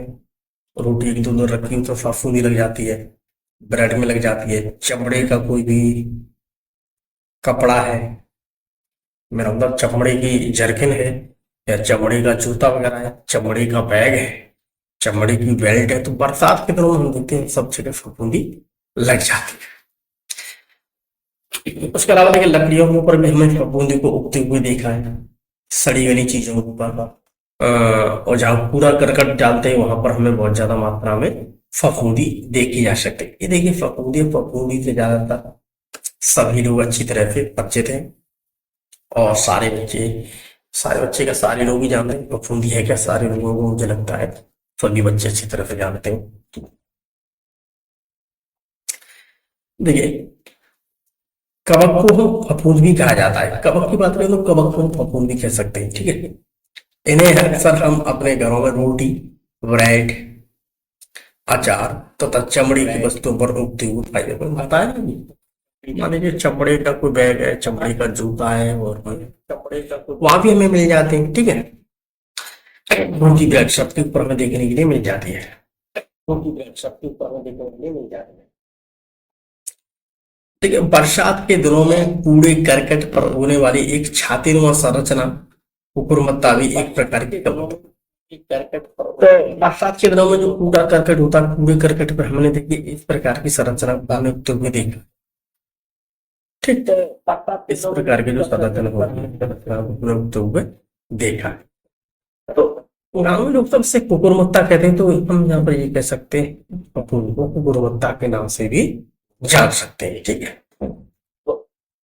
रोटी एक दो दिन रखी हो तो फफूंदी लग जाती है, ब्रेड में लग जाती है। चमड़े का कोई भी कपड़ा है, मेरा मतलब चमड़े की जर्किन है, या चमड़े का जूता वगैरह है, चमड़े का बैग है, चमड़े की बेल्ट है, तो बरसात के दिनों में हम देखते हैं सब जगह फफूंदी लग जाती है। उसके अलावा देखिए लकड़ियों के ऊपर भी हमने फफूंदी को उगते हुए देखा है, सड़ी गली चीजों के ऊपर। और जहां पूरा करकट डालते हैं वहां पर हमें बहुत ज्यादा मात्रा में फफूंदी देखी जा सकती है। ये देखिए फफूंदी, फफूंदी से ज्यादातर सभी लोग अच्छी तरह से परिचित हैं, और सारे बच्चे का सारे लोग ही जानते हैं फफूंदी है क्या, सारे लोगों को मुझे लगता है सभी बच्चे अच्छी तरह से जानते हैं। देखिए कवक को हम फफूंद भी कहा जाता है, कवक की बात करें तो कवक को हम फफूंद भी कह सकते हैं, ठीक है। इन्हें अक्सर हम अपने घरों में रोटी, ब्रेड, अचार तथा चमड़ी की वस्तुओं पर उगते हुए पाए जाते हैं। बताया ना, मान लीजिए चमड़े का कोई बैग है, चमड़े का जूता है, और चमड़े का कोई वहां भी हमें मिल जाते हैं, ठीक है। उनकी बैग सबके ऊपर हमें देखने के लिए मिल जाती है, उनकी बैग सबके ऊपर हमें देखने के लिए मिल जाती है। देखिए बरसात के दिनों में कूड़े करकट पर होने वाली एक छातीनुमा संरचना कुकुरमुत्ता भी एक प्रकार की कवक करकट पर, तो बरसात के दिनों में जो कूड़ा करकट होता है, कूड़े करकट पर हमने देखिए इस प्रकार की संरचना बने होते हुए देखा, ठीक है। इस प्रकार के जो संरचना होती है होते हुए देखा। तो गाँव में लोग सब से कुकुरमुत्ता कहते हैं, तो हम यहाँ पर ये कह सकते हैं अपन को कुकुरमुत्ता के नाम से भी जान सकते हैं, ठीक है। तो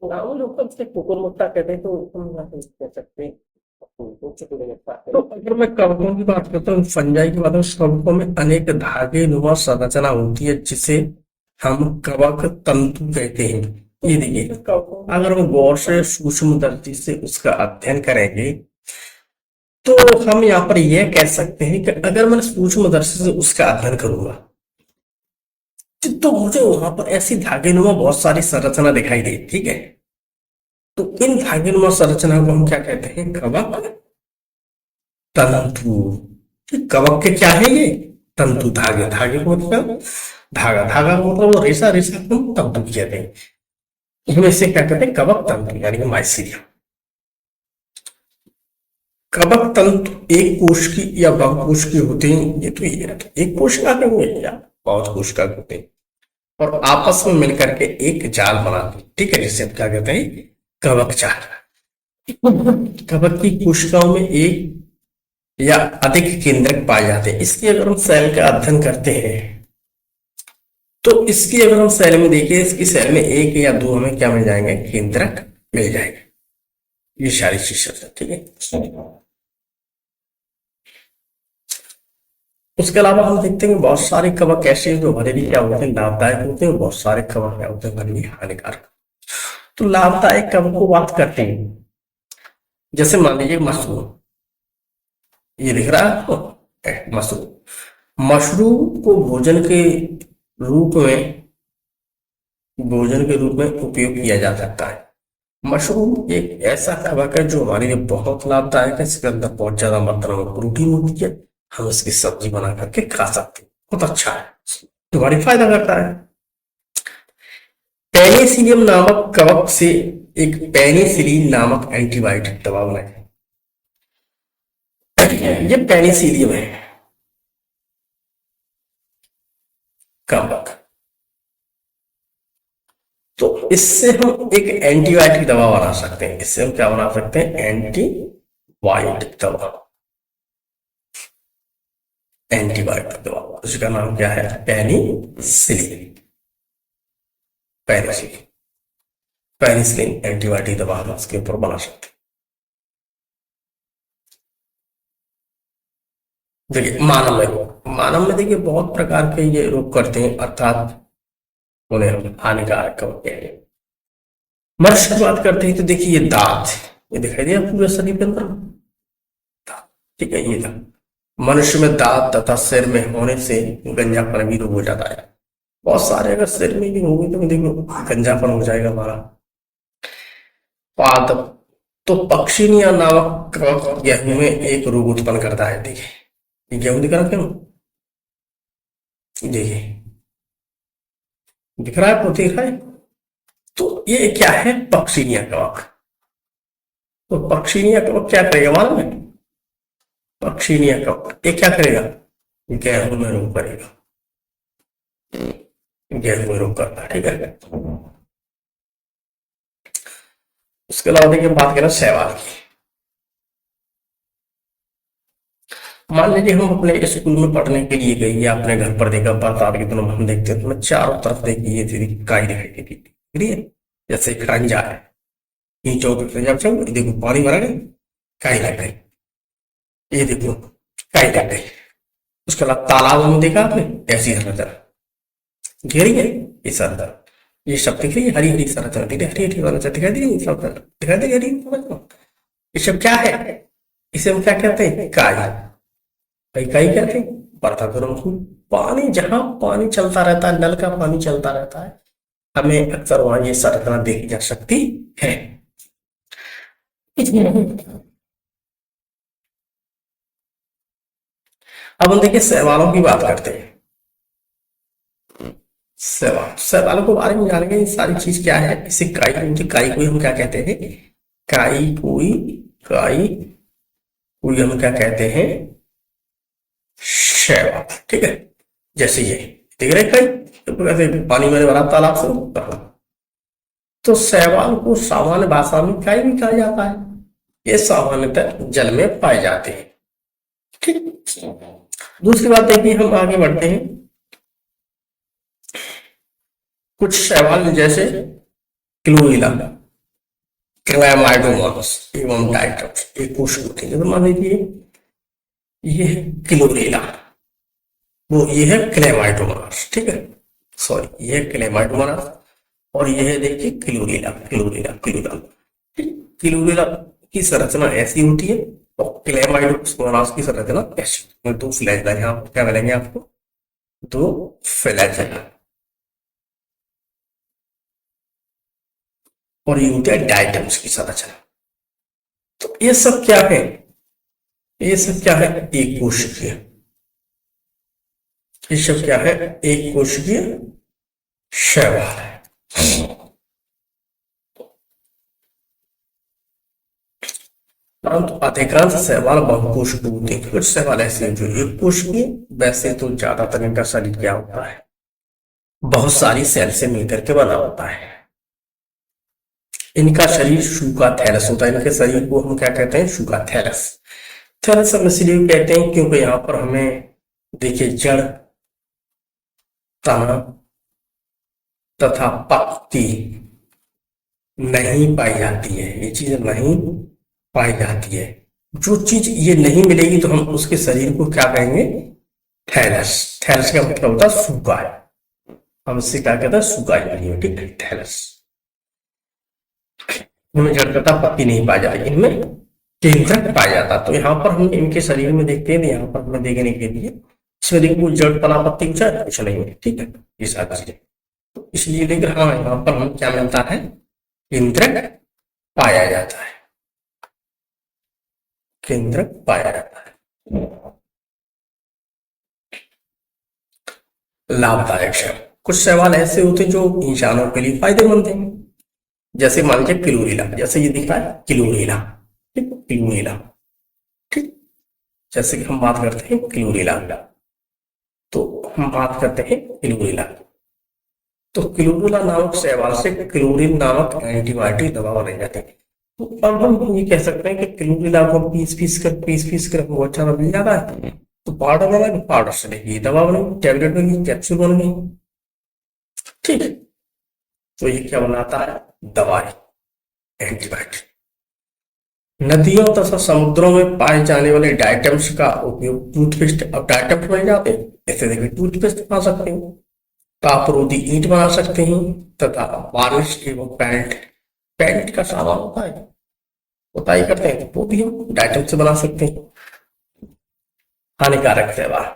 गाँव में लोग सब से कुकुरमुत्ता कहते हैं, तो हम यहाँ पर ये कह सकते हैं अपन को कुकुरमुत्ता। तो अगर मैं कवकों की बात करता हूँ, फंजाई की बात करूँ, कवकों में अनेक धागे नुमा संरचना होती है जिसे हम कवक तंतु कहते हैं। ये देखिए, अगर हम गौर से सूक्ष्म दृष्टि से उसका अध्ययन करेंगे तो हम यहाँ पर यह कह सकते हैं कि अगर मैं सूक्ष्म दृष्टि से उसका अध्ययन करूंगा तो मुझे वहां पर ऐसी धागेनुमा बहुत सारी संरचना दिखाई दे, ठीक है। तो इन धागेनुमा संरचना को हम क्या कहते हैं? कवक तंतु। कवक के क्या है ये? तंतु। धागे, धागे को मतलब धागा, धागा को मतलब रेशा, रेशा को हम तंतु कहते हैं। हम इसे क्या कहते हैं? कवक तंतु, यानी कि माइसीलियम। कवक तंतु एक कोश की या बहुकोश की होते हैं, ये तो ये एक कोशिका के हुए या बहुत कोशिका के होते हैं और आपस में मिलकर के एक जाल बनाते हैं, ठीक है, जिसे हम क्या कहते हैं? कवक जाल। कवक की कोशिकाओं में एक या अधिक केंद्रक पाए जाते हैं। इसकी अगर हम सेल का अध्ययन करते हैं तो इसकी अगर हम सेल में देखें, इसकी सेल में एक या दो हमें क्या मिल जाएंगे? केंद्रक मिल जाएंगे। ये सारी चीजें, ठीक है। उसके अलावा हम देखते हैं बहुत सारे कवक ऐसे हैं जो हमारे लिए क्या होते हैं? लाभदायक होते हैं। बहुत सारे कवक क्या होते हैं? हमारे लिए हानिकारक। तो लाभदायक कवक को बात करते हैं, जैसे मान लीजिए मशरूम, ये दिख रहा है आपको? मशरूम। मशरूम को भोजन के रूप में उपयोग किया जा सकता है। मशरूम एक ऐसा कवक है जो हमारे लिए बहुत लाभदायक है। इसके अंदर बहुत ज्यादा मात्रा में प्रोटीन होती है। हम इसकी सब्जी बना करके खा सकते हैं, बहुत अच्छा है, तुम्हारी फायदा करता है। पेनिसिलियम नामक कवक से एक पेनिसिलिन नामक एंटीबायोटिक दवा बनाई। ये पेनिसिलियम है कवक, तो इससे हम एक एंटीबायोटिक दवा बना सकते हैं। इससे हम क्या बना सकते हैं? एंटीबायोटिक दवा। एंटीबायोटिक दवा, उसका नाम क्या है? पेनिसिलिन। पेनिसिलिन, पेनिसिलिन एंटीबायोटिक दवा हम इसके ऊपर बना सकते हैं। देखिए मानव में देखिए बहुत प्रकार के ये रोग करते हैं, अर्थात उन्हें हम हानिकारक कहते हैं। मनुष्य की बात करते हैं तो देखिए ये दांत, ये दिखाई दिया पूरे शरीर के अंदर दांत, ठीक है। ये दांत मनुष्य में दांत तथा सिर में होने से गंजापन भी रोग हो जाता है। बहुत सारे अगर सिर में भी होगी तो देखो गंजापन हो जाएगा हमारा। पाद, तो पक्षिनिया नामक गेहूं में एक रोग उत्पन्न करता है। देखिए गेहूं दिख रहा क्यों? देखिए दिख रहा है, पोती दिख रहा है। तो ये क्या है? पक्षिनिया कवक। तो पक्षिनिया कवक क्या करेगा मालूम है? पक्षिनिया कवक ये क्या करेगा? गेहूं में रोग करेगा, गेहूं में रोग करता है, ठीक है। उसके अलावा देखिए बात करें शैवाल की। मान लीजिए हम अपने स्कूल में पढ़ने के लिए गए या अपने घर पर देखा, बरसात के दिनों में हम देखते हैं तो चारों तरफ देखिए ये काई दिखाई देती है, जैसे खंजा है, नीचे जब देखो पानी भरा गया, काई लग गई, ये देखो काई लग गई। उसके अलावा तालाब में देखा आपने ऐसी संरचना घेरी है, ये संरचना, ये सब दिख रही है, हरी हरी संरचना दिख रही है, हरी हरी संरचना दिखाई दे रही है, सब दिखाई दे रही है। ये सब क्या है? इसे हम क्या कहते हैं? काई। कई कहते हैं बरसात में पानी, जहां पानी चलता रहता है, नल का पानी चलता रहता है, हमें अक्सर वहां ये संरचना देखी जा सकती है। अब हम देखिए शैवालों की बात करते हैं। शैवालों के बारे में जानेंगे, ये सारी चीज क्या है। इसे काई कोई हम क्या कहते हैं? काई कोई हम क्या कहते हैं? शैवाल, ठीक है। जैसे ये दिख रहे कई पानी में भरा तालाब से, तो शैवाल को सामान्य भाषा में काई भी कहा जाता है। ये सामान्यतः जल में पाए जाते हैं। ठीक। दूसरी बात देखिए, हम आगे बढ़ते हैं। कुछ सवाल जैसे क्लोरीला, क्लैमाइडोमोनास एवं डाइटम्स, एक क्वेश्चन होते हैं। मान लीजिए ये है क्लोरीला, वो ये है क्लेमाइडोमोनास, ठीक है, सॉरी ये है क्लेमाइडोमोनास, और ये है देखिए क्लोरीला, क्लोरीला क्लोरीला। क्लोरीला की संरचना ऐसी होती है और क्लेमाइडोमोनास की संरचना ऐसी। दो फ्लैज है, यहाँ पर क्या मिलेंगे आपको, दो फ्लैज है, और ये होता है डाइटम्स की संरचना। तो ये सब क्या है, ये सब क्या है, एक कोशिकीय, ये सब क्या है, एक कोशिकीय शैवाल है। परंतु अधिकांश शैवाल बहुकोशिकीय होते हैं। कुछ शैवाल ऐसे हैं जो एक कोशिकीय, वैसे तो ज्यादातर इनका शरीर क्या होता है, बहुत सारी सेल से मिलकर के बना होता है। इनका शरीर सूखा थैलस होता है, इनके शरीर को हम क्या कहते हैं, सूखा थैलस। थैलस हम इसलिए कहते हैं क्योंकि यहाँ पर हमें देखिए जड़, तना तथा पत्ती नहीं पाई जाती है, ये चीज नहीं पाई जाती है। जो चीज ये नहीं मिलेगी तो हम उसके शरीर को क्या कहेंगे, थैलस। थैलस का मतलब होता है सूखा है, हम इससे क्या कहते हैं, सूखा है, ठीक है, थैलस। इनमें जड़ तथा पत्ती नहीं पाई जाती, इनमें केंद्रक पाया जाता। तो यहाँ पर हम इनके शरीर में देखते हैं, यहाँ पर हमें देखने के लिए इसमें देखिए कोई जड़, तना, पत्ती कुछ नहीं है, ठीक है, ये सारी चीजें। तो इसलिए देख रहा है यहाँ पर हम क्या मिलता है, केंद्रक पाया जाता है, केंद्रक पाया जाता है। लाभदायक शैवाल, कुछ शैवाल ऐसे होते हैं जो इंसानों के लिए फायदेमंद हैं, जैसे मान लीजिए क्लोरीला, जैसे ये दिखा है क्लोरीला, ठीक, क्लोरीला, ठीक। जैसे कि हम बात करते हैं क्लोरीला, तो हम बात करते हैं क्लोरीला, तो क्लोरीला नामक शैवाल से क्लोरीन नामक एंटीबायोटिक दवा बनाई जाती है। तो अब हम ये कह सकते हैं कि क्लोरीला को पीस पीस कर वो अच्छा मिल जाता है, तो पाउडर बना, पाउडर से लेगी दवा बनेगी, टैबलेट बनेगी, कैप्सूल बन गई, ठीक है। तो ये क्या बनाता है, दवाई, एंटीबायोटिक। नदियों तथा समुद्रों में पाए जाने वाले डाइटम्स का उपयोग टूथपेस्ट, अब डाइटम्स बन जाते हैं, ऐसे देखिए टूथपेस्ट बना सकते हैं, तापरोधी ईंट बना सकते हैं, तथा वार्निश एवं पेंट, पेंट का सामान होता है, पोताई करते हैं, तो वो भी हम डाइटम से बना सकते हैं। हानिकारक शैवाल,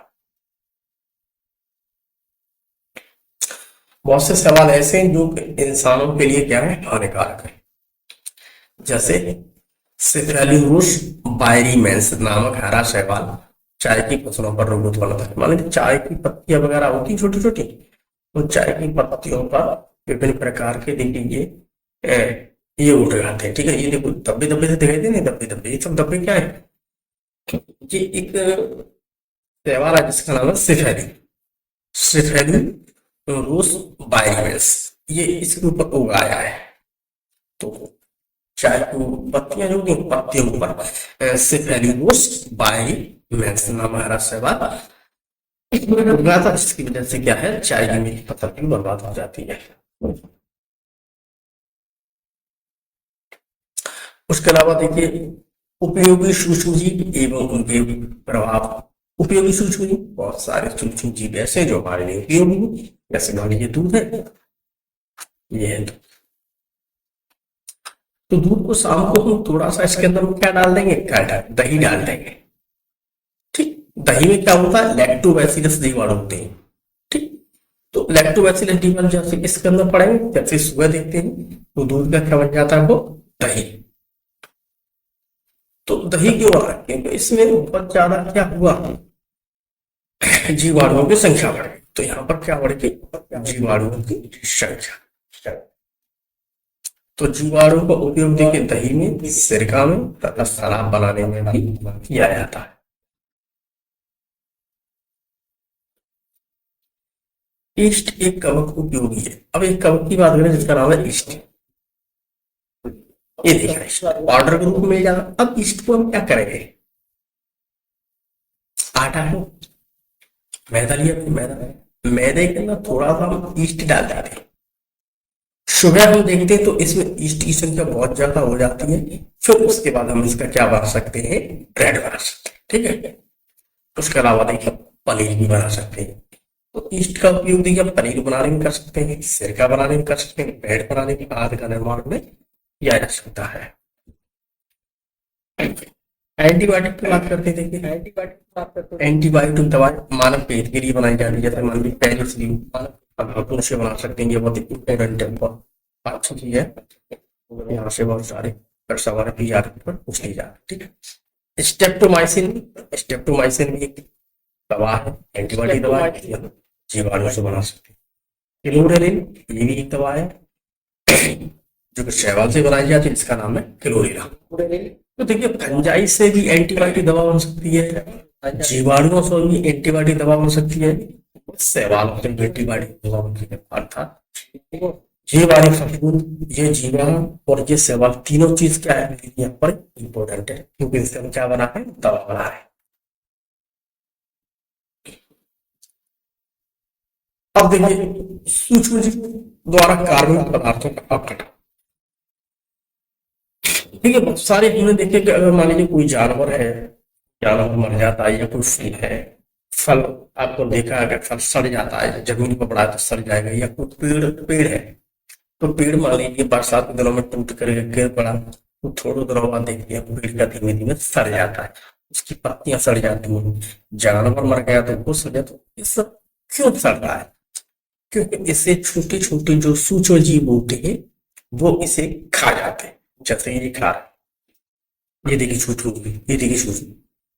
बहुत से सवाल ऐसे हैं जो इंसानों के लिए क्या है, हानिकारक है, जैसे सिफेलियोरस बायरीमेंस नामक हरा शैवाल चाय की फसलों पर रोग उत्पन्न होता है। मान लीजिए चाय की पत्तियां वगैरह होती छोटी छोटी, तो चाय की पत्तियों पर विभिन्न प्रकार के देखिए ये उठ जाते हैं, ठीक है। ये देखो धब्बे धब्बे से दिखाई दे नहीं, धब्बे धब्बे, ये सब धब्बे क्या है, ये एक शैवाल है जिसका नाम है सिफेलियोरस बायरीमेंस, ये इसके ऊपर उगाया है। तो चाय की पत्तियां जो होती हैं, पत्तियों पर सिफेलियोरस बायरीमेंस नाम हरा शैवाल उगाता, इसकी वजह से क्या है, चाय की मेरी फसल बर्बाद हो जाती है। उसके अलावा देखिए उपयोगी सूक्ष्मजीव एवं उनके प्रभाव। उपयोगी सूक्ष्मजीव, बहुत सारे सूक्ष्मजीव ऐसे जो हमारे लिए उपयोगी, जैसे मान लीजिए दूध है, ये है दूध, तो दूध को शाम को हम थोड़ा सा इसके अंदर हम क्या डाल देंगे, दही डाल देंगे, ठीक। दही में क्या होता है, लैक्टोबैसिलस जीवाणु होते हैं, ठीक। तो लैक्टोबैसिलस जीवाणु जैसे इसके अंदर पड़ेंगे, जैसे सुबह देखते हैं तो दूध का क्या बन जाता है, वो दही। तो दही क्यों बना, क्योंकि इसमें बहुत ज्यादा क्या हुआ, जीवाणुओं की संख्या बढ़ गई, तो यहाँ पर क्या बढ़ गई, जीवाणुओं की संख्या। तो जीवाणु का उपयोग देखिए दही में, सिरका में तथा शराब बनाने में भी किया जाता है। ईस्ट एक कवक उपयोगी है। अब एक कवक की बात करें जिसका नाम है ईस्ट, ये देखा पाउडर के रूप में मिल जाएगा। अब ईस्ट को हम क्या करेंगे, आटा है, मैदा लिया, मैदा, मैदे के अंदर थोड़ा सा हम ईस्ट डाल देते हैं। शुगर हम देखते हैं तो इसमें ईस्ट की संख्या बहुत ज्यादा हो जाती है। फिर उसके बाद हम इसका क्या बना सकते हैं, ब्रेड बना सकते हैं, ठीक है। उसके अलावा देखिए पनीर भी बना सकते हैं। तो ईस्ट का उपयोग देखिए हम पनीर बनाने में कर सकते हैं, सिरका बनाने में कर सकते हैं, ब्रेड बनाने में, आदि का निर्माण में किया जा सकता है। एंटीबायोटिक की बात करते हैं, देखिए एंटीबायोटिक दवाई मानव पेट के लिए बनाई जाती है, जैसे मान लीजिए पेनिसिलिन मानव से बना सकते हैं। ये बहुत इंपॉर्टेंट है, बहुत अच्छी चीज है। यहाँ से बहुत सारे सवाल भी याद पर पूछ ली जाती है, ठीक है। स्टेप्टोमाइसिन, स्टेप्टोमाइसिन भी एक दवा है, एंटीबायोटिक दवा है, जीवाणु से बना सकते हैं। क्लोरेलिन ये भी एक दवा है जो कि शैवाल से बनाई जाती है, इसका नाम है क्लोरेला। तो देखिए फंजाई से भी एंटीबायोटिक दवा बन सकती है, जीवाणुओं से भी एंटीबायोटिक दवा बन सकती है, शैवालों से भी एंटीबायोटिक दवा बनती है। अर्थात ये वाली फफूंद, ये जीवाणु और ये शैवाल तीनों चीज क्या है यहाँ पर इंपॉर्टेंट है, क्योंकि इससे हम क्या बना है, दवा बना है। अब देखिए सूक्ष्म जीव द्वारा कार्बनिक पदार्थों का अपघटन, ठीक है। बहुत सारे हमने देखे कि अगर मान लीजिए कोई जानवर है, जानवर मर जाता है, या कोई फल है, फल आपको देखा है, अगर फल सड़ जाता है, जमीन पर पड़ा है तो सड़ जाएगा, या कोई पेड़ पेड़ है तो पेड़ मान लीजिए बरसात के दिनों में टूट कर गिर पड़ा तो थोड़े दिनों बाद देखते हैं पेड़ का धीमे धीमे सड़ जाता है, उसकी पत्तियां सड़ जाती हैं। जानवर मर गया तो वो सड़ जाता, ये सब क्यों सड़ रहा है, क्योंकि इससे छोटे छोटे जो सूक्ष्म जीव होते हैं वो इसे खा जाते हैं। जैसे ये खा रहा है, ये देखिए छोटी छोटी, ये देखिए छोटी,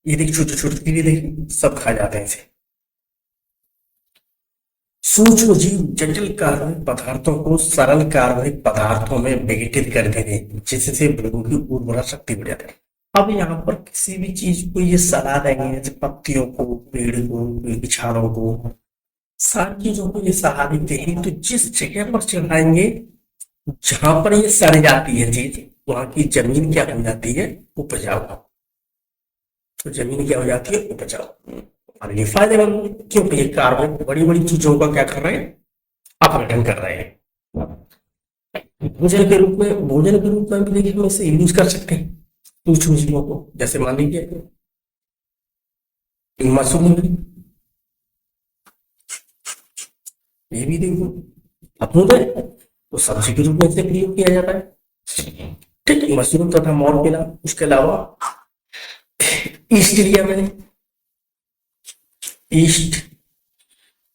ये देखिए छोटे छोटे, ये देखिए सब खा जाते हैं इसे। सूक्ष्म जीव जटिल कार्बनिक पदार्थों को सरल कार्बनिक पदार्थों में विघटित कर देते हैं, जिससे वृक्षों की उर्वरा शक्ति बढ़ जाती है। अब यहाँ पर किसी भी चीज को ये सलाह देंगे, जैसे पत्तियों को, पेड़ को, पेड़ की छालों को, सारी चीजों को ये सलाह देते हैं। तो जिस जगह पर चढ़ाएंगे जहां पर ये सड़ जाती है चीज, वहां की जमीन क्या हो जाती है, उपजाऊ। तो जमीन क्या हो जाती है, उपजाऊ, और ये फायदेमंद, क्योंकि ये कार्बन बड़ी बड़ी चीजों का क्या कर रहे हैं, अपघटन कर रहे हैं। भोजन के रूप में, भोजन के रूप में भी देखिए हम इसे यूज कर सकते हैं सूक्ष्म जीवों को। जैसे मान लीजिए मशरूम, ये भी देखो अपनों तो सब्जी के रूप में इसे प्रयोग किया जाता है, ठीक है। मशरूम तथा मोरपिला, उसके अलावा ईस्ट लिया मैंने, ईस्ट,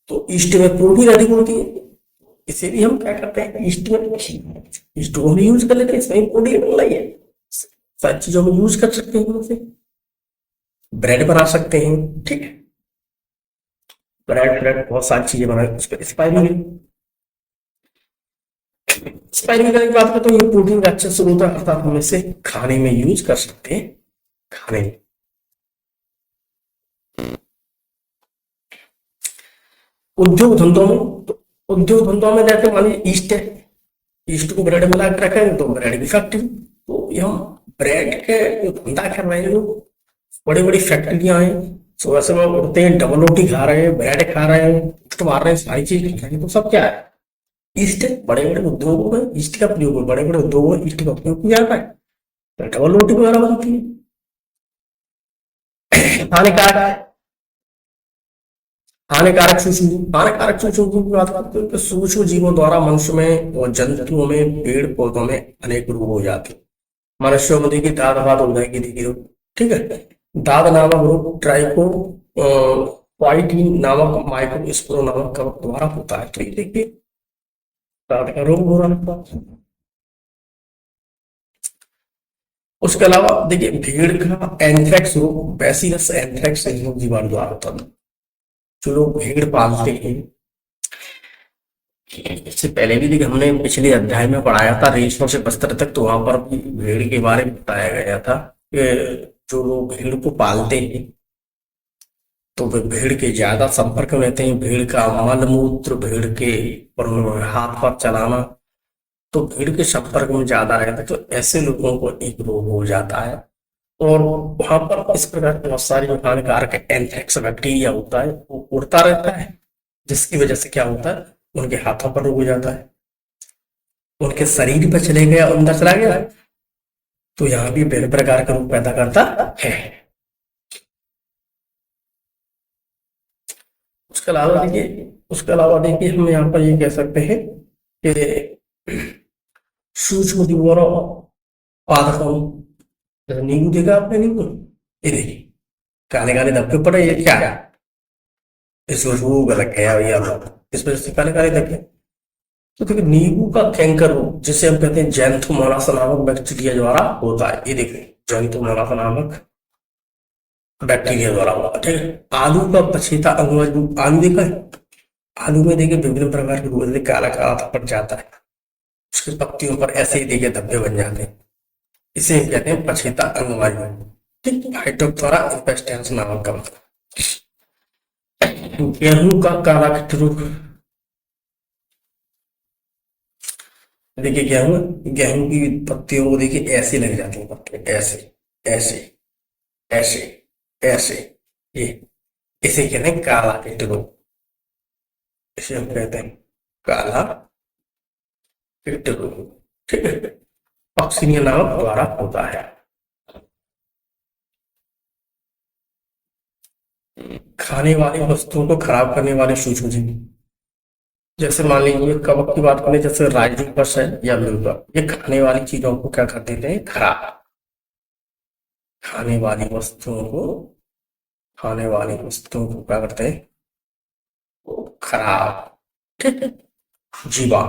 तो ईस्ट में प्रोटीन अधिक होती है, इसे भी हम क्या करते हैं, ईस्ट में, ईस्ट को हम यूज कर लेते हैं, इसमें प्रोटीन मिल रही है, सारी चीजों में यूज कर सकते हैं, उनसे ब्रेड बना सकते हैं, ठीक है। ब्रेड ब्रेड बहुत सारी चीजें बना, स्पाइरल, स्पाइरल की बात करते हैं, ये प्रोटीन का अच्छा स्रोत है, अर्थात हम इसे खाने में यूज कर सकते हैं, खाने में। उद्योग धंधों में, तो उद्योग धंधों में जैसे मान लीजिए ईस्ट है, ईस्ट को ब्रेड मिला कर रखेंगे तो ब्रेड की फैक्ट्री, तो ये हम ब्रेड के धंधा कर रहे हैं, बड़ी बड़ी फैक्ट्रियां हैं, सुबह सुबह उठते हैं डबल रोटी खा रहे हैं, ब्रेड खा रहे हैं, ईस्ट मार रहे हैं, सारी चीज खा रहे हैं, तो सब क्या है, ईस्ट। बड़े बड़े उद्योगों में ईस्ट का प्रयोग, बड़े बड़े उद्योगों में ईस्ट का उपयोग किया जाता है, तो डबल रोटी वगैरह बनती है। हानिकारक, हानिकारक सूक्ष्म जीव, हानिकारक सूक्ष्म जीव की बात करते हैं तो सूक्ष्म जीवों द्वारा मनुष्य में और जंतुओं में, पेड़ पौधों में अनेक रोग हो जाते हैं। मनुष्यों में देखिए दाद बात हो जाएगी, देखिए, ठीक है। दाद नामक रोग ट्राइको पाइटीन नामक माइक्रोस्पोरो नामक कवक द्वारा होता है, तो ये देखिए दाद का रोग हो रहा है। उसके अलावा देखिए भेड़ का एंथ्रेक्स रोग, बैसिलस एंथ्रेक्स जीवाणु द्वारा होता है। जो लोग भेड़ पालते हैं, इससे पहले भी देखिए हमने पिछले अध्याय में पढ़ाया था रेशम से बस्तर तक, तो वहां पर भी भेड़ के बारे में बताया गया था कि जो लोग भेड़ को पालते हैं तो वे भेड़ के ज्यादा संपर्क में रहते हैं, भेड़ का मल मूत्र भेड़ के पर हाथ पाथ चलाना, तो भीड़ के संपर्क में ज्यादा रहता है, तो ऐसे लोगों को एक रोग हो जाता है और वहां पर इस प्रकार की बहुत सारी जो हानिकारक एंथ्रेक्स बैक्टीरिया होता है वो उड़ता रहता है, जिसकी वजह से क्या होता है, उनके हाथों पर रोग हो जाता है, उनके शरीर पर चले गया, अंदर चला गया, तो यहाँ भी विभिन्न प्रकार का रोग पैदा करता है। उसके अलावा देखिए हम यहाँ पर ये कह सकते हैं कि सूक्ष्म जीवों पादपों, जैसे नींबू देखा आपने, नींबू ये देखिए काले काले धब्बे पड़े, ये क्या है, इसको रोग लग गया भैया, इस वजह से काले काले धब्बे। तो देखिए नींबू का कैंकर रोग जिसे हम कहते हैं जैंथोमोनास नामक बैक्टीरिया द्वारा होता है, ये देखिए जैंथोमोनास नामक बैक्टीरिया द्वारा होता है, ठीक है। आलू का पछेता अंग, आलू देखा है, आलू में देखिए विभिन्न प्रकार के रोग, काला काला पड़ जाता है, उसकी पत्तियों पर ऐसे ही देखिए धब्बे बन जाते हैं, इसे हम कहते हैं पछेता अंगवायु, ठीक। हाइड्रोक्लोरा इन्फेस्टेंस नामक का मतलब। गेहूं का काला कीट रोग, देखिए गेहूं की पत्तियों को देखिए ऐसे लग जाती है पत्तियां, ऐसे ऐसे ऐसे ऐसे, ये इसे कहते हैं काला कीट रोग, इसे हम कहते हैं काला कीट रोग, ठीक है। पक्सिनिया नामक द्वारा होता है। खाने वाली वस्तुओं को खराब करने वाले सूक्ष्मजीव, जैसे मान लीजिए कवक की बात करें, जैसे राइजोपस है या विल्वर, ये खाने वाली चीजों को क्या कर देते हैं, खराब। खाने वाली वस्तुओं को क्या करते हैं, खराब, ठीक है। जीवा,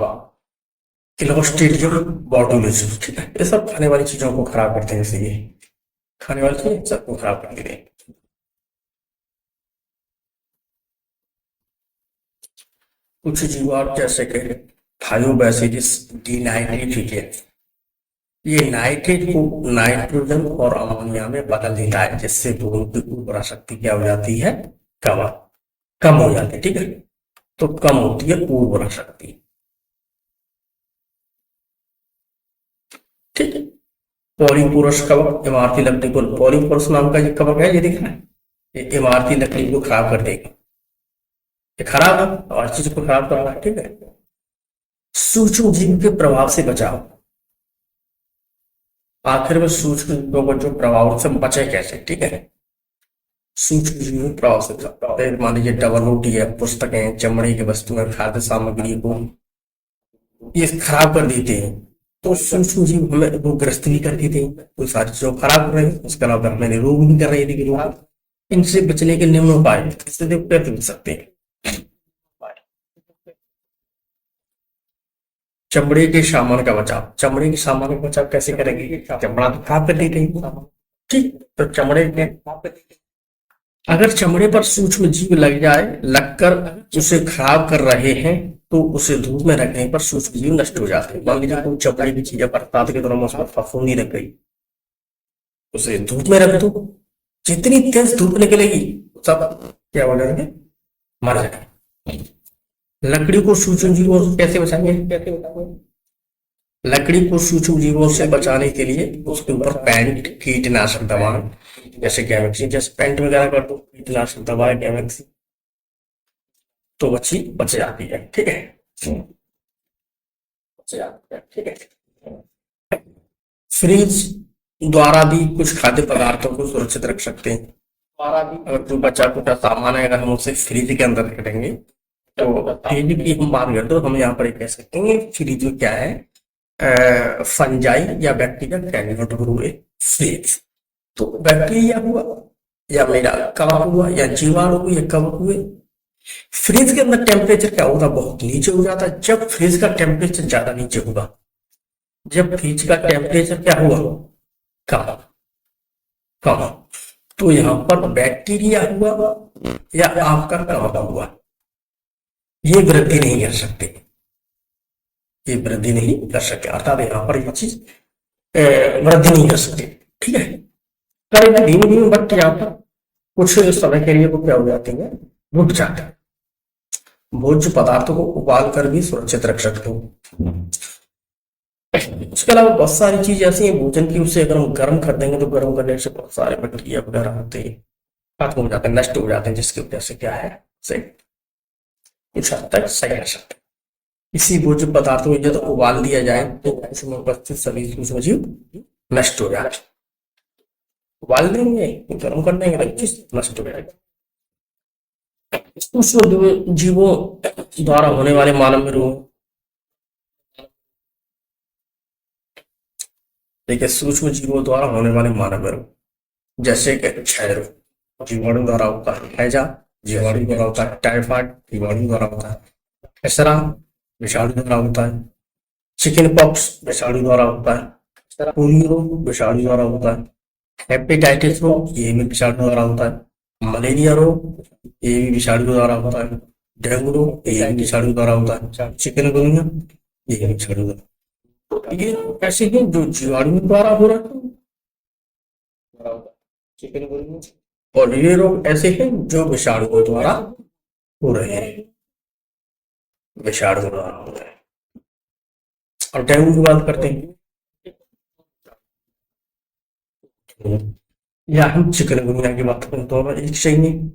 क्लोस्ट्रीडियम बोटुलिज्म, ठीक है, ये सब खाने वाली चीजों को खराब करते हैं, जैसे ये खाने वाली चीजें सबको खराब कर देते हैं। कुछ जीवाणु जैसे कि थायोबैसिलस डिनाइट्रिफिकेंस, ये नाइट्रेट को नाइट्रोजन और अमोनिया में बदल देता है, जिससे भूमि की उर्वरा शक्ति क्या हो जाती है, कम हो जाती है, ठीक है। तो कम होती है उर्वरा शक्ति, ठीक है। पॉलीपोरस कवक, इमारती लकड़ी को, पॉलीपोरस नाम का ये कवक है, ये दिख रहा है, ये इमारती लकड़ी को खराब कर देगा, ये खराब है और चीज को खराब कर रहा है, ठीक है। सूक्ष्म जीव के प्रभाव से बचाव, आखिर में सूक्ष्म जीवों को जो प्रभाव से बचे कैसे, ठीक है। सूक्ष्म जीव प्रभाव से, मान लीजिए डबल रोटी है, पुस्तकें, चमड़े की वस्तुएं, खाद्य सामग्री को ये खराब कर देते हैं, तो सूक्ष्म जीव हमें वो ग्रस्त भी कर देते हैं, तो सारी चीजों खराब कर रहे हैं। उसके अलावा मैंने रोग भी कर रहे थे कि रोग, इनसे बचने के निम्न उपाय इससे कैसे बच सकते हैं। चमड़े के सामान का बचाव, चमड़े के सामान का बचाव कैसे करेंगे, चमड़ा तो खराब कर देते हैं, ठीक। तो चमड़े के, अगर चमड़े पर सूक्ष्म जीव लग जाए, लगकर उसे खराब कर रहे हैं, तो उसे धूप में रखने पर सूक्ष्म जीव नष्ट हो जाते हैं। मान लीजिए कोई चमड़े की चीज बरसात के दौरान उस पर फफूंदी लग गई, उसे धूप में रख दो, जितनी तेज धूप निकलेगी सब क्या हो जाएंगे, मर जाएंगे। लकड़ी को सूक्ष्म जीवों से कैसे बचाएंगे, लकड़ी को सूक्ष्म जीवों से बचाने के लिए उसके ऊपर पेंट, कीटनाशक दवा, जैसे गैमेक्सी, जैसे पेंट वगैरह कर दो, कीटनाशक दवा गैमेक्सी, तो बच जाती है, ठीक है, बच जाती है, ठीक है। फ्रिज द्वारा भी कुछ खाद्य पदार्थों को सुरक्षित रख सकते हैं, अगर कोई बचा कुचा सामान है, अगर हम उसे फ्रिज के अंदर रखेंगे, तो फ्रिज की हम बात करें तो हम यहाँ पर कह सकते हैं फ्रिज में क्या है, फंजाई या bacteria can not grow A fridge. तो बैक्टीरिया हुआ या मेरा कवक हुआ या जीवाणु हुए या कवक हुए, फ्रिज के अंदर टेम्परेचर क्या होता है, बहुत नीचे हो जाता है। जब फ्रिज का टेम्परेचर ज्यादा नीचे होगा, जब फ्रिज का टेम्परेचर क्या हुआ, कम कम, तो यहाँ पर बैक्टीरिया हुआ या आपका कवक हुआ, ये वृद्धि नहीं कर सकते, ये वृद्धि नहीं कर सकते, अर्थात यहाँ पर ये चीज वृद्धि नहीं कर सकते, ठीक है। करेंगे धीमे धीमे, बट यहाँ पर कुछ समय के लिए वो क्या हो जाते हैं, रुक जाते हैं। भोज्य पदार्थों को उबाल कर भी सुरक्षित रख सकते हो। उसके अलावा बहुत सारी चीज ऐसी है भोजन की, उसे अगर हम गर्म कर देंगे तो गर्म करने से बहुत सारे बैक्टीरिया वगैरह होते हैं खत्म हो जाते हैं, नष्ट हो जाते हैं, जिसकी वजह से क्या है से कुछ हद तक सही रह सकते हैं। इसी भोज्य पदार्थों को जब उबाल दिया जाए तो इसमें उपस्थित सभी सूक्ष्म जीव नष्ट हो जाए। उबाल देंगे, गर्म कर देंगे तो चीज नष्ट हो जाएगा। सूक्ष्म जीवों द्वारा होने वाले मानव में रोग, देखिए सूक्ष्म जीवों द्वारा होने वाले मानव में रोग जैसे कि क्षय रोग जीवाणु द्वारा होता है, हैजा जीवाणु द्वारा होता है, टाइफाइड जीवाणु द्वारा होता है, खसरा विषाणु द्वारा होता है, चिकन पॉक्स विषाणु द्वारा होता है, पोलियो रोग विषाणु द्वारा होता है, हेपेटाइटिस रोग ये भी विषाणु द्वारा होता है, मलेरिया रोग ये भी विषाणु द्वारा होता है, डेंगू रोग ये भी विषाणु द्वारा होता है, चिकनगुनिया ये भी विषाणु द्वारा। तो ये ऐसे हैं जो जीवाणु द्वारा हो रहा है चिकनगुनिया, और ये रोग ऐसे हैं जो विषाणु द्वारा हो रहे हैं, विषाणु द्वारा हो रहे हैं। और डेंगू की बात करते हैं या हम चिकनगुनिया की बात करें तो एक सही नहीं।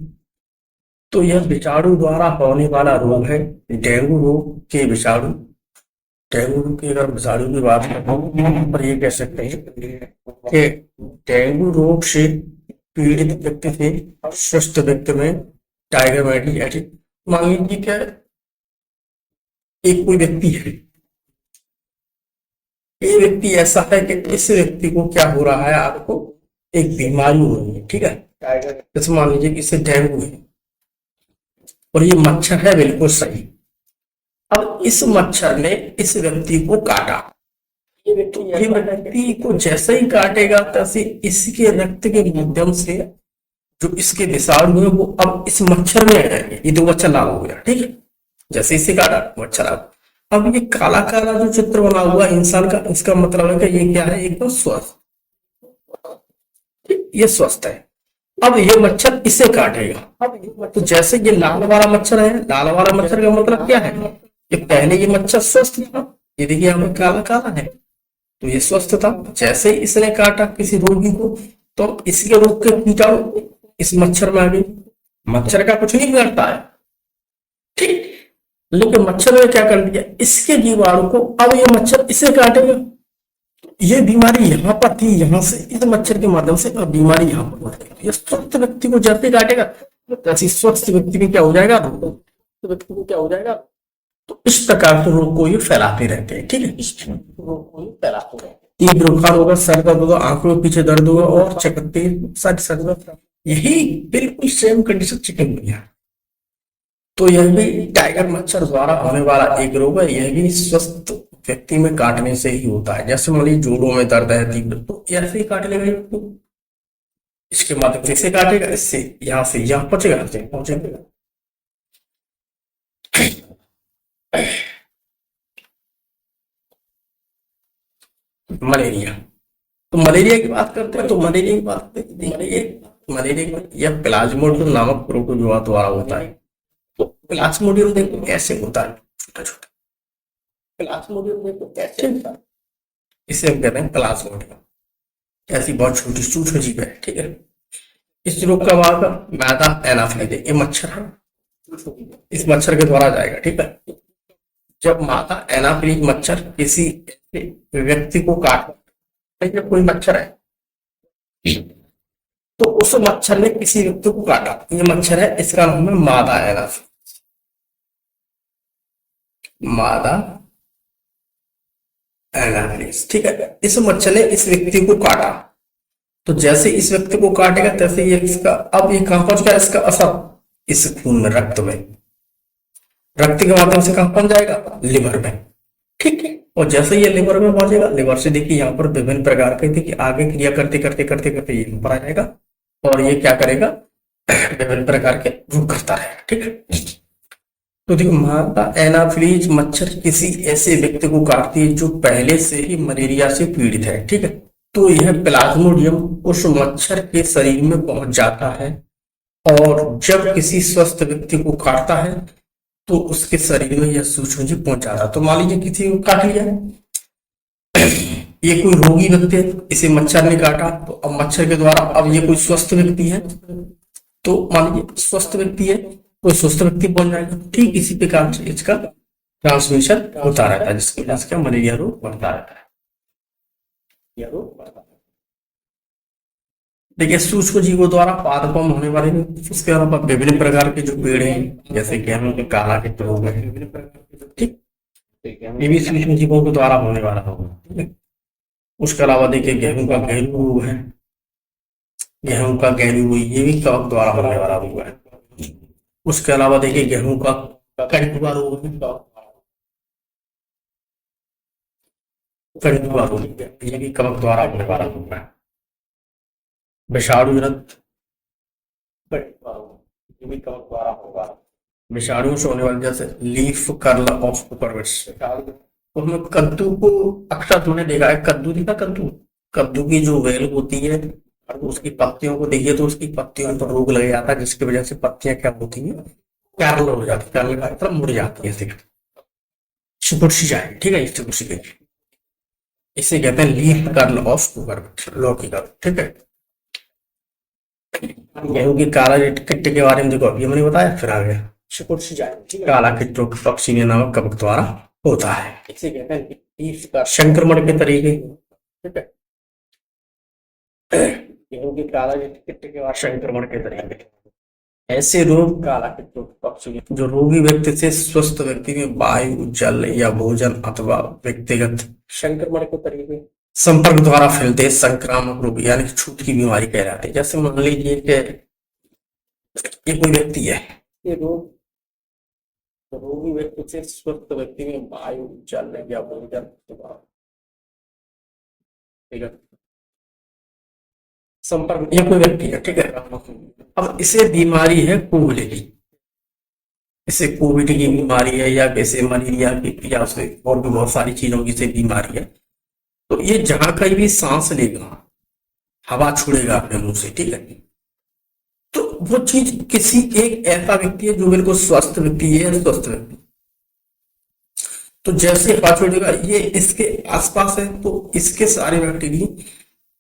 तो यह विषाणु द्वारा होने वाला रोग है डेंगू रोग के विषाणु। डेंगू की अगर विषाणु की बात करें पर ये कह सकते हैं कि डेंगू रोग से पीड़ित व्यक्ति से स्वस्थ व्यक्ति में टाइगर मैडी एटिक, मान लीजिए क्या एक कोई व्यक्ति है, ये व्यक्ति ऐसा है कि इस व्यक्ति को क्या हो रहा है, आपको एक बीमारी हो रही है, ठीक है, जैसे मान लीजिए कि इससे डेंगू है और ये मच्छर है बिल्कुल सही। अब इस मच्छर ने इस व्यक्ति को काटा, ये व्यक्ति को जैसे ही काटेगा तैसे इसके रक्त के माध्यम से जो इसके विषाणु है वो अब इस मच्छर में आ जाएंगे। ये दो मच्छर लाल हो गया, ठीक है, जैसे इसे काटा मच्छर अब ये काला काला जो चित्र बना हुआ इंसान का, इसका मतलब है कि ये क्या है, एकदम स्वस्थ, ये स्वस्थ है। अब ये मच्छर इसे काटेगा, तो जैसे ये लाल वाला मच्छर है, लाल वाला मच्छर का मतलब क्या है कि पहले ये मच्छर स्वस्थ था, ये देखिए यहाँ पर काला काला है, तो ये स्वस्थ था। जैसे ही इसने काटा किसी रोगी को तो इसके रोग के कीटाणु इस मच्छर में आ गई। मच्छर का कुछ नहीं बिगड़ता है, ठीक, लेकिन मच्छर ने क्या कर दिया, इसके जीवाणु को, अब ये मच्छर इसे काटेगा, ये बीमारी यहाँ पर थी, यहाँ से इस मच्छर के माध्यम से अब बीमारी यहाँ पर बढ़ गई। ये स्वस्थ व्यक्ति को जैसे काटेगा तैसे स्वस्थ व्यक्ति में क्या हो जाएगा, व्यक्ति को क्या हो जाएगा। तो इस प्रकार के रोग को ये फैलाते रहते हैं, ठीक है, इस रोग को ये फैलाते रहते हैं। तीव्र बुखार होगा, सर दर्द होगा, आंखों में पीछे दर्द होगा और चकत्ते सर, यही बिल्कुल सेम कंडीशन चिकनगुनिया। तो यह भी टाइगर मच्छर द्वारा होने वाला एक रोग है, यह भी स्वस्थ व्यक्ति में काटने से ही होता है। जैसे मान लीजिए जोड़ों में दर्द है तीव्र, तो ऐसे ही काट लेगा, तो इसके माध्यम से इसे काटेगा, इससे यहाँ से यहाँ पहुंचेगा। मलेरिया, तो मलेरिया की बात करते हैं, तो मलेरिया की बात करते हैं, मलेरिया यह प्लाज्मोडियम नामक प्रोटोजोआ द्वारा होता है। तो प्लाज्मोडियम देखो कैसे होता है, छोटा छोटा प्लाज्मोडियम देखो कैसे होता है, इसे हम कहते हैं प्लाज्मोडियम। ऐसी बहुत छोटी सूक्ष्म जीव है, ठीक है। इस रोग का वाहक मैदा एनाफिलीज, ये मच्छर है, इस मच्छर के द्वारा जाएगा, ठीक है। जब मादा एनाफिलीज मच्छर किसी व्यक्ति को काट, जब कोई मच्छर है तो उस मच्छर ने किसी व्यक्ति को काटा, ये मच्छर है, इसका नाम है मादा एनाफिलीज, मादा एनाफिलीज, ठीक है। इस मच्छर ने इस व्यक्ति को काटा, तो जैसे इस व्यक्ति को काटेगा तैसे ये इसका, अब ये कहां पहुंच गया, इसका असर इस खून में, रक्त में, रक्त के माध्यम से कहां पहुंच जाएगा, लिवर में, ठीक है। और जैसे ये लिवर में पहुंचेगा, लिवर से देखिए यहाँ पर विभिन्न प्रकार के, देखिए आगे क्रिया करते करते करते करते ये ऊपर आ जाएगा और ये क्या करेगा, विभिन्न प्रकार के रोग करता रहेगा, ठीक है। तो देखो मादा एनाफिलीज मच्छर किसी ऐसे व्यक्ति को काटती है जो पहले से ही मलेरिया से पीड़ित है, ठीक है। तो यह प्लाज्मोडियम उस मच्छर के शरीर में पहुंच जाता है और जब किसी स्वस्थ व्यक्ति को काटता है तो उसके शरीर में यह सूक्ष्म जीव पहुंच जाता है। तो मान लीजिए किसी को काट लिया ये कोई रोगी व्यक्ति है, इसे मच्छर ने काटा, तो अब मच्छर के द्वारा अब ये कोई स्वस्थ व्यक्ति है, तो मान लीजिए स्वस्थ व्यक्ति है, कोई स्वस्थ व्यक्ति बन जाएगा। ठीक इसी प्रकार से इसका ट्रांसमिशन होता रहता है, जिसकी वजह से मलेरिया रोग बढ़ता रहता है। देखिए सूक्ष्म जीवों द्वारा पादपों में होने वाले, उसके अलावा विभिन्न प्रकार के जो पेड़ हैं, जैसे गेहूं के काला के रोग है, ठीक, ये भी सूक्ष्म जीवों के द्वारा होने वाला होगा, ठीक है। उसके अलावा देखिए गेहूं का घेरू रोग है, गेहूं का घेरू, ये भी कवक द्वारा होने वाला रोग है। उसके अलावा देखिए गेहूं का कंटुआ रोग है, कंटुआ रोग, ये भी कवक द्वारा होने वाला रोग है। विषाणु जनित कंटुआ रोग, ये भी कवक द्वारा होगा। विषाणु से होने वाले जैसे लीफ कर्ल ऑफ कुकुरबिट्स, तो हमें कद्दू को अक्सर मैंने देखा है, कद्दू देखा, कद्दू कद्दू की जो वेल होती है, और उसकी पत्तियों को देखिए तो उसकी पत्तियों पर रोग लग जाता है, जिसकी वजह से पत्तियां क्या होती हैं, कर्ल हो जाती है, कर्ल का तरफ मुड़ जाती है, सिकुड़ सी जाए, ठीक है, सिकुड़ सी गई, इसे कहते हैं लीफ कर्ल ऑफ कुकुरबिट्स, लौकी का, ठीक है। गेहूं की काला किट्टे के बारे में देखो अभी मैंने बताया, फिर आ गया सिकुड़ सी जाए, काला किट्टो पक्षी नामक कवक द्वारा होता है, इसे कहते हैं लीफ का संक्रमण के तरीके, ठीक है। गेहूं की काला किट्टे के बाद संक्रमण के तरीके, ऐसे रोग काला किट्टो पक्षी जो रोगी व्यक्ति से स्वस्थ व्यक्ति में वायु, जल या भोजन अथवा व्यक्तिगत संक्रमण के तरीके संपर्क द्वारा फैलते संक्रामक रोग यानी छूत की बीमारी कहलाते हैं। जैसे मान लीजिए कि ये कोई व्यक्ति है, ये रोग रोगी व्यक्ति से स्वस्थ व्यक्ति में वायु, जल या भोजन, ठीक है, संपर्क, ये कोई व्यक्ति है, ठीक है। अब इसे बीमारी है कोविड की, इसे कोविड की बीमारी है, या कैसे मलेरिया की, या उसे और भी बहुत सारी चीजों की से बीमारी है। तो ये जहां कहीं भी सांस लेगा, हवा छोड़ेगा अपने मुंह से, ठीक है, तो वो चीज किसी एक ऐसा व्यक्ति है जो बिल्कुल स्वस्थ व्यक्ति है, स्वस्थ व्यक्ति, तो जैसे हवा छोड़ेगा ये इसके आसपास है, तो इसके सारे बैक्टीरिया,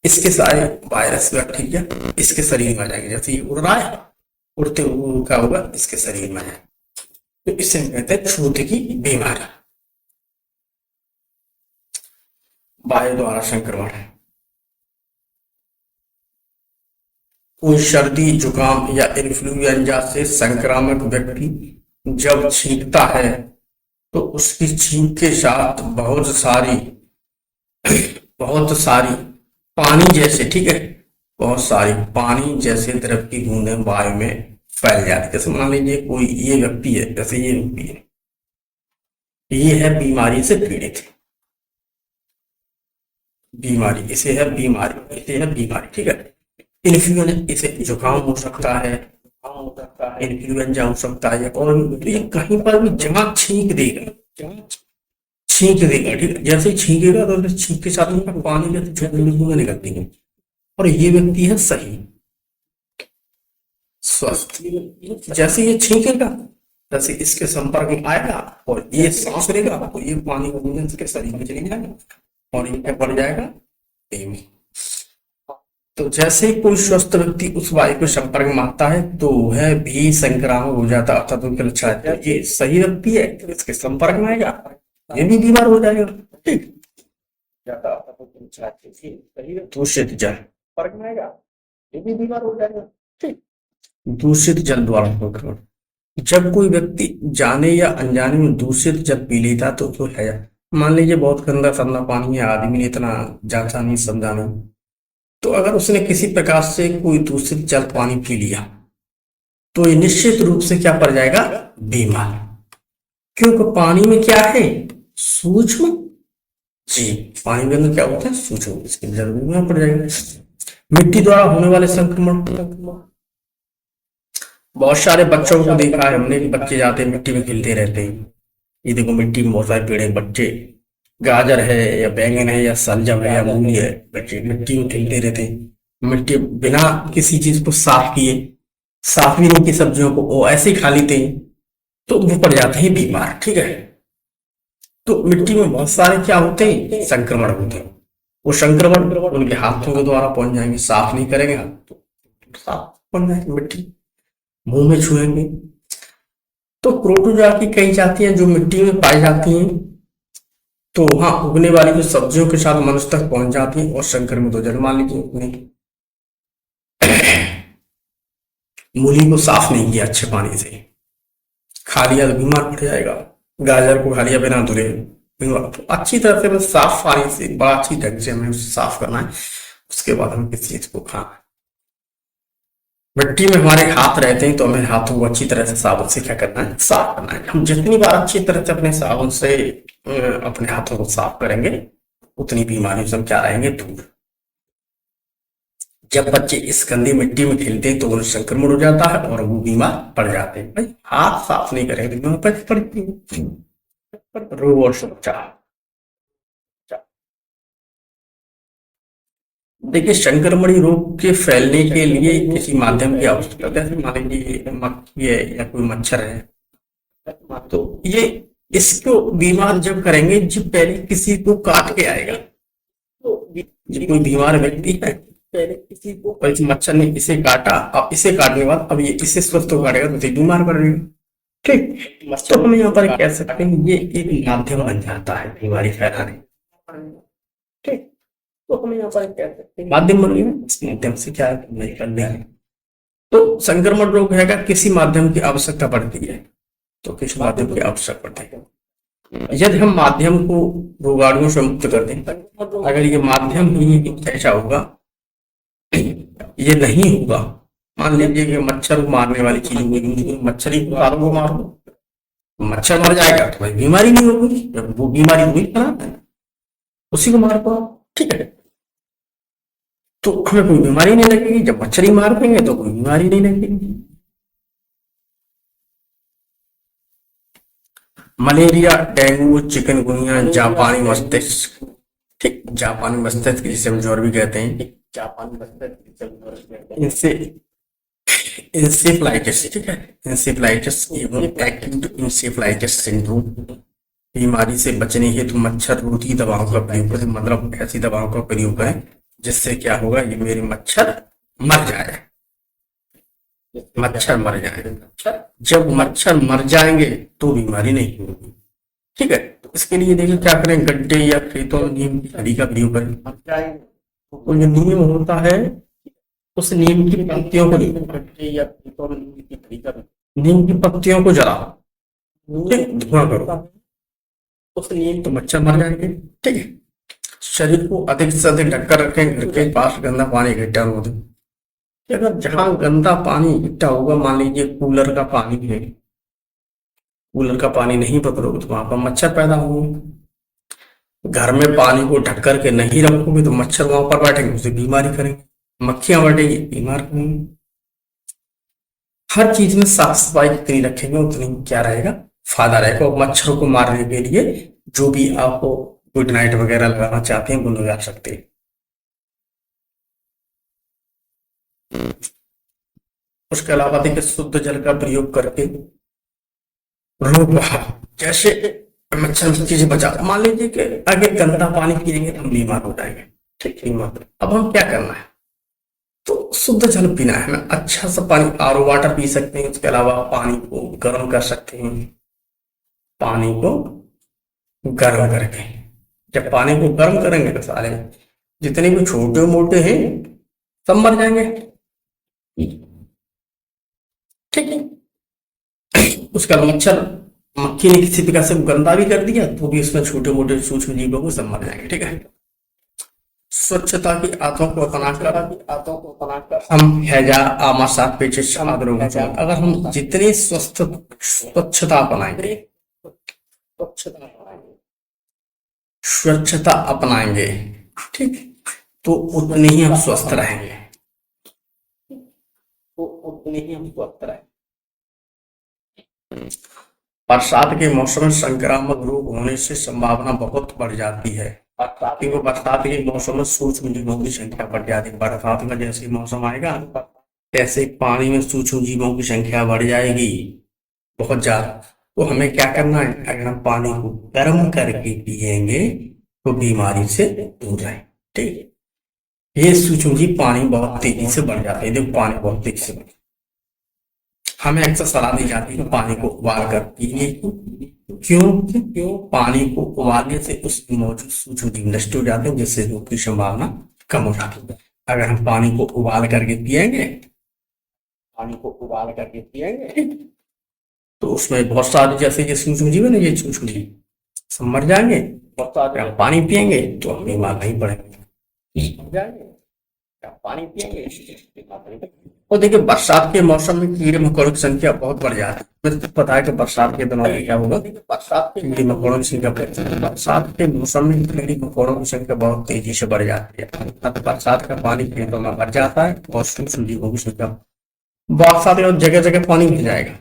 इसके सारे वायरस बैक्टीरिया इसके शरीर में आ जाएंगे। जैसे ये उड़ रहा है, उड़ते हुए क्या होगा, इसके शरीर में है, तो इसे कहते हैं छूत की बीमारी, वायु द्वारा संक्रमण है। कोई सर्दी, जुकाम या इन्फ्लुएंजा से संक्रामक व्यक्ति जब छींकता है तो उसकी छींक के साथ बहुत सारी पानी जैसे, ठीक है, बहुत सारी पानी जैसे द्रव की बूंदें वायु में फैल जाती है। जैसे मान लीजिए कोई ये व्यक्ति है, जैसे ये व्यक्ति है, ये है बीमारी से पीड़ित, बीमारी, इसे है बीमारी, इसे है बीमारी, ठीक है। इन्फ्लुएंजा, इसे जुकाम हो सकता है, इन्फ्लुएंजा हो सकता है, और तो ये कहीं पर भी जहां छींक देगा, छींक देगा, ठीक है, जैसे ही छींकेगा तो छींक के साथ में पानी जैसे में निकलती है, और ये व्यक्ति है सही, स्वस्थ, जैसे ये छींकेगा, जैसे इसके संपर्क में आएगा और ये सांस लेगा, तो ये पानी का बूंद इसके शरीर में चली जाएगा और ये बढ़ जाएगा, तो जैसे ही कोई स्वस्थ व्यक्ति उस वायु के संपर्क में आता है तो वह भी संक्रामक हो जाता है, अर्थात उनके लक्षण, ये सही व्यक्ति है तो इसके संपर्क में आएगा, ये भी बीमार हो जाएगा, ठीक, दूषित जल संपर्क में आएगा, ये भी बीमार हो जाएगा, ठीक। दूषित जल द्वारा संक्रमण, जब कोई व्यक्ति जाने या अनजाने में दूषित जल पी लेता तो है, मान लीजिए बहुत गंदा संदा पानी है, आदमी ने इतना जांचा नहीं समझा नहीं, तो अगर उसने किसी प्रकार से कोई दूषित जल पानी पी लिया तो ये निश्चित रूप से क्या पड़ जाएगा, बीमार, क्योंकि पानी में क्या है, सूक्ष्म जीव, पानी के अंदर क्या होता है, सूक्ष्म, इसकी जरूरत में पड़ जाएगा। मिट्टी द्वारा होने वाले संक्रमण, बहुत सारे बच्चों को देखा है हमने कि बच्चे जाते हैं मिट्टी में खेलते रहते हैं, ये देखो मिट्टी में बहुत सारे पेड़ है, बच्चे गाजर है या बैंगन है या सलजम है या मूली है, बच्चे मिट्टी में खेलते रहते हैं, मिट्टी बिना किसी चीज को साफ किए, साफ भी नहीं की सब्जियों को वो ऐसे ही खा लेते हैं, तो वो पड़ जाते हैं बीमार, ठीक है। तो मिट्टी में बहुत सारे क्या होते हैं, संक्रमण होते हैं, वो संक्रमण उनके हाथों के द्वारा पहुंच जाएंगे, साफ नहीं करेंगे हाथ तो साफ पहुंच जाएंगे, मिट्टी मुंह में छुएंगे। तो प्रोटोजोआ की कई जातियां जो मिट्टी में पाई जाती हैं, तो हाँ उगने वाली जो सब्जियों के साथ मनुष्य तक पहुंच जाती है और संक्रमित हो जाती, मान लीजिए उसने मूली को साफ नहीं किया अच्छे पानी से, खा लिया तो बीमार पड़ जाएगा। गाजर को खा लिया बिना धुले बीमार, तो अच्छी तरह से बस साफ पानी से बड़ा अच्छी ढंग से हमें उसे साफ करना है, उसके बाद हमें किसी चीज को खाना है। मिट्टी में हमारे हाथ रहते हैं तो हमें हाथों को अच्छी तरह से साबुन से क्या करना है, साफ करना है। हम जितनी बार अच्छी तरह से अपने साबुन से अपने हाथों को साफ करेंगे उतनी बीमारियों से हम क्या रहेंगे, दूर। जब बच्चे इस गंदी मिट्टी में खेलते हैं तो उन्हें संक्रमण हो जाता है और वो बीमार पड़ जाते हैं। भाई हाथ साफ नहीं करेंगे तो बीमार पड़ती है। रोग और सुरक्षा, देखिए संक्रमणीय रोग के फैलने के लिए किसी माध्यम की आवश्यकता है। जैसे मान लीजिए मक्खी है या कोई मच्छर है, तो ये इसको बीमार जब करेंगे जब पहले किसी को काट के आएगा। तो जब कोई बीमार व्यक्ति है पहले किसी को, और इस मच्छर ने इसे काटा, अब इसे काटने के बाद अब ये इसे स्वस्थ हो काटेगा तो इसे बीमार पड़ेगा। ठीक, तो हम यहाँ पर कह सकते हैं ये एक माध्यम बन जाता है बीमारी फैलाने। ठीक, तो हम यहाँ पर कह सकते हैं माध्यम बन गया, इस माध्यम से क्या नहीं करने है। तो संक्रमण रोग है किसी माध्यम की आवश्यकता पड़ती है, तो किस माध्यम की आवश्यकता पड़ती है। यदि हम माध्यम को रोगाणुओं से मुक्त कर दें, अगर ये माध्यम ही ऐसा होगा, ये नहीं होगा, मान लीजिए कि मच्छर को मारने वाली चीज होगी, मच्छर ही को मारो, मच्छर मर जाएगा तो भाई बीमारी नहीं होगी, जब वो बीमारी हुई ना उसी को मार पाओ। ठीक है, तो हमें कोई बीमारी नहीं लगेगी, जब मच्छर ही मार देंगे तो कोई बीमारी नहीं लगेगी। मलेरिया, डेंगू, चिकनगुनिया, जापानी मस्तिष्क, ठीक, जापानी मस्तिष्क जिसे हम ज्वर भी कहते हैं, जापानी मस्तिष्क, इनसे इंसेफ्लाइटिस, ठीक है, इंसेफ्लाइटिस एवं एक्यूट इंसेफ्लाइटिस सिंड्रोम बीमारी से बचने हेतु मच्छर रोधी दवाओं का प्रयोग करें, मतलब ऐसी दवाओं का प्रयोग करें जिससे क्या होगा, ये मेरे मच्छर मर जाए, मच्छर मर जाए। जब मच्छर मर जाएंगे तो बीमारी नहीं होगी। ठीक है, तो इसके लिए देखिए क्या करें, गड्ढे या खेतों में नीम की खड़ी का प्रयोग करें। तो जो नीम होता है उस नीम की पत्तियों को, गड्ढे या खेतों में नीम की खड़ी का, नीम की पत्तियों को जलाओ, धुआं करो, उस नीम तो मच्छर मर जाएंगे। ठीक है, शरीर को अधिक से अधिक ढककर रखें, घर के पास गंदा पानी इकट्ठा हो दे। अगर जहां गंदा पानी इकट्ठा होगा, मान लीजिए कूलर का पानी है, कूलर का पानी नहीं पकड़ोगे तो वहां पर मच्छर पैदा होंगे। घर में पानी को ढक करके नहीं रखोगे तो मच्छर वहां पर बैठेंगे, उसे बीमारी करेंगे, मक्खियां बैठेंगी, बीमार करेंगे। हर चीज में साफ सफाई जितनी रखेंगे उतनी क्या रहेगा, फायदा रहेगा। और मच्छरों को मारने के लिए जो भी आपको गुड नाइट वगैरह लगाना चाहते हैं वो लगा सकते हैं। उसके अलावा देखिए शुद्ध जल का प्रयोग करके रोग, जैसे मच्छर से बचा, मान लीजिए कि अगर गंदा पानी पिएंगे तो हम बीमार हो जाएंगे। ठीक है, अब हम क्या करना है, तो शुद्ध जल पीना है हमें, अच्छा सा पानी, आरओ वाटर पी सकते हैं। उसके अलावा पानी को गर्म कर सकते हैं, पानी को गर्म करके, जब पानी को गर्म करेंगे तो सारे जितने भी छोटे मोटे हैं सब मर जाएंगे। ठीक है, उसका मच्छर, मक्खी ने किसी प्रकार से गंदा भी कर दिया तो भी उसमें छोटे मोटे सूक्ष्म जीवों को सब मर जाएंगे। ठीक है, स्वच्छता की आदतों को अपनाकर हम हैजा, आमाशय, पेचिश आदि रोगों से, अगर हम जितनी स्वच्छता अपनाएंगे, स्वच्छता अपनाएंगे, ठीक, तो उतने ही हम स्वस्थ रहेंगे, तो उतने ही हम स्वस्थ रहेंगे। बरसात के मौसम में संक्रामक रोग होने से संभावना बहुत बढ़ जाती है। बरसात के मौसम में सूक्ष्म जीवों की संख्या बढ़ जाती है। बरसात में जैसे मौसम आएगा ऐसे पानी में सूक्ष्म जीवों की संख्या बढ़ जाएगी बहुत ज्यादा। तो हमें क्या करना है, अगर हम पानी को गर्म करके पिएंगे तो बीमारी से दूर रहें। ठीक है। ये सूक्ष्म जीव पानी बहुत तेजी से बढ़ जाते हैं, देखो पानी बहुत तेजी से बढ़, हमें अक्सर सलाह दी जाती है पानी को उबाल कर पीने की। क्यों पानी को उबालने से उसमें मौजूद सूक्ष्म जीव नष्ट हो जाते हैं, जिससे रोग की संभावना कम हो जाती है। अगर हम पानी को उबाल करके पिएंगे, पानी को उबाल करके पिएंगे तो उसमें बहुत सारे जैसे ये सूक्ष्म जीव है ना, ये सूक्ष्म जीव सब मर जाएंगे। बहुत सारे हम पानी पिएंगे तो हम बीमार नहीं पड़ेंगे, मर जाएंगे। पानी पिएंगे और देखिए बरसात के मौसम में कीड़े मकोड़ों की संख्या बहुत बढ़ जाती है। मुझे पता है कि बरसात के दिनों में क्या होगा, बरसात के कीड़े मकोड़ों की संख्या बरसात के मौसम में कीड़े मकोड़ों की संख्या बहुत तेजी से बढ़ जाती है। बरसात का पानी खेतों में भर जाता है और सूक्ष्म जीवों की संख्या बरसात में जगह जगह पानी मिल जाएगा,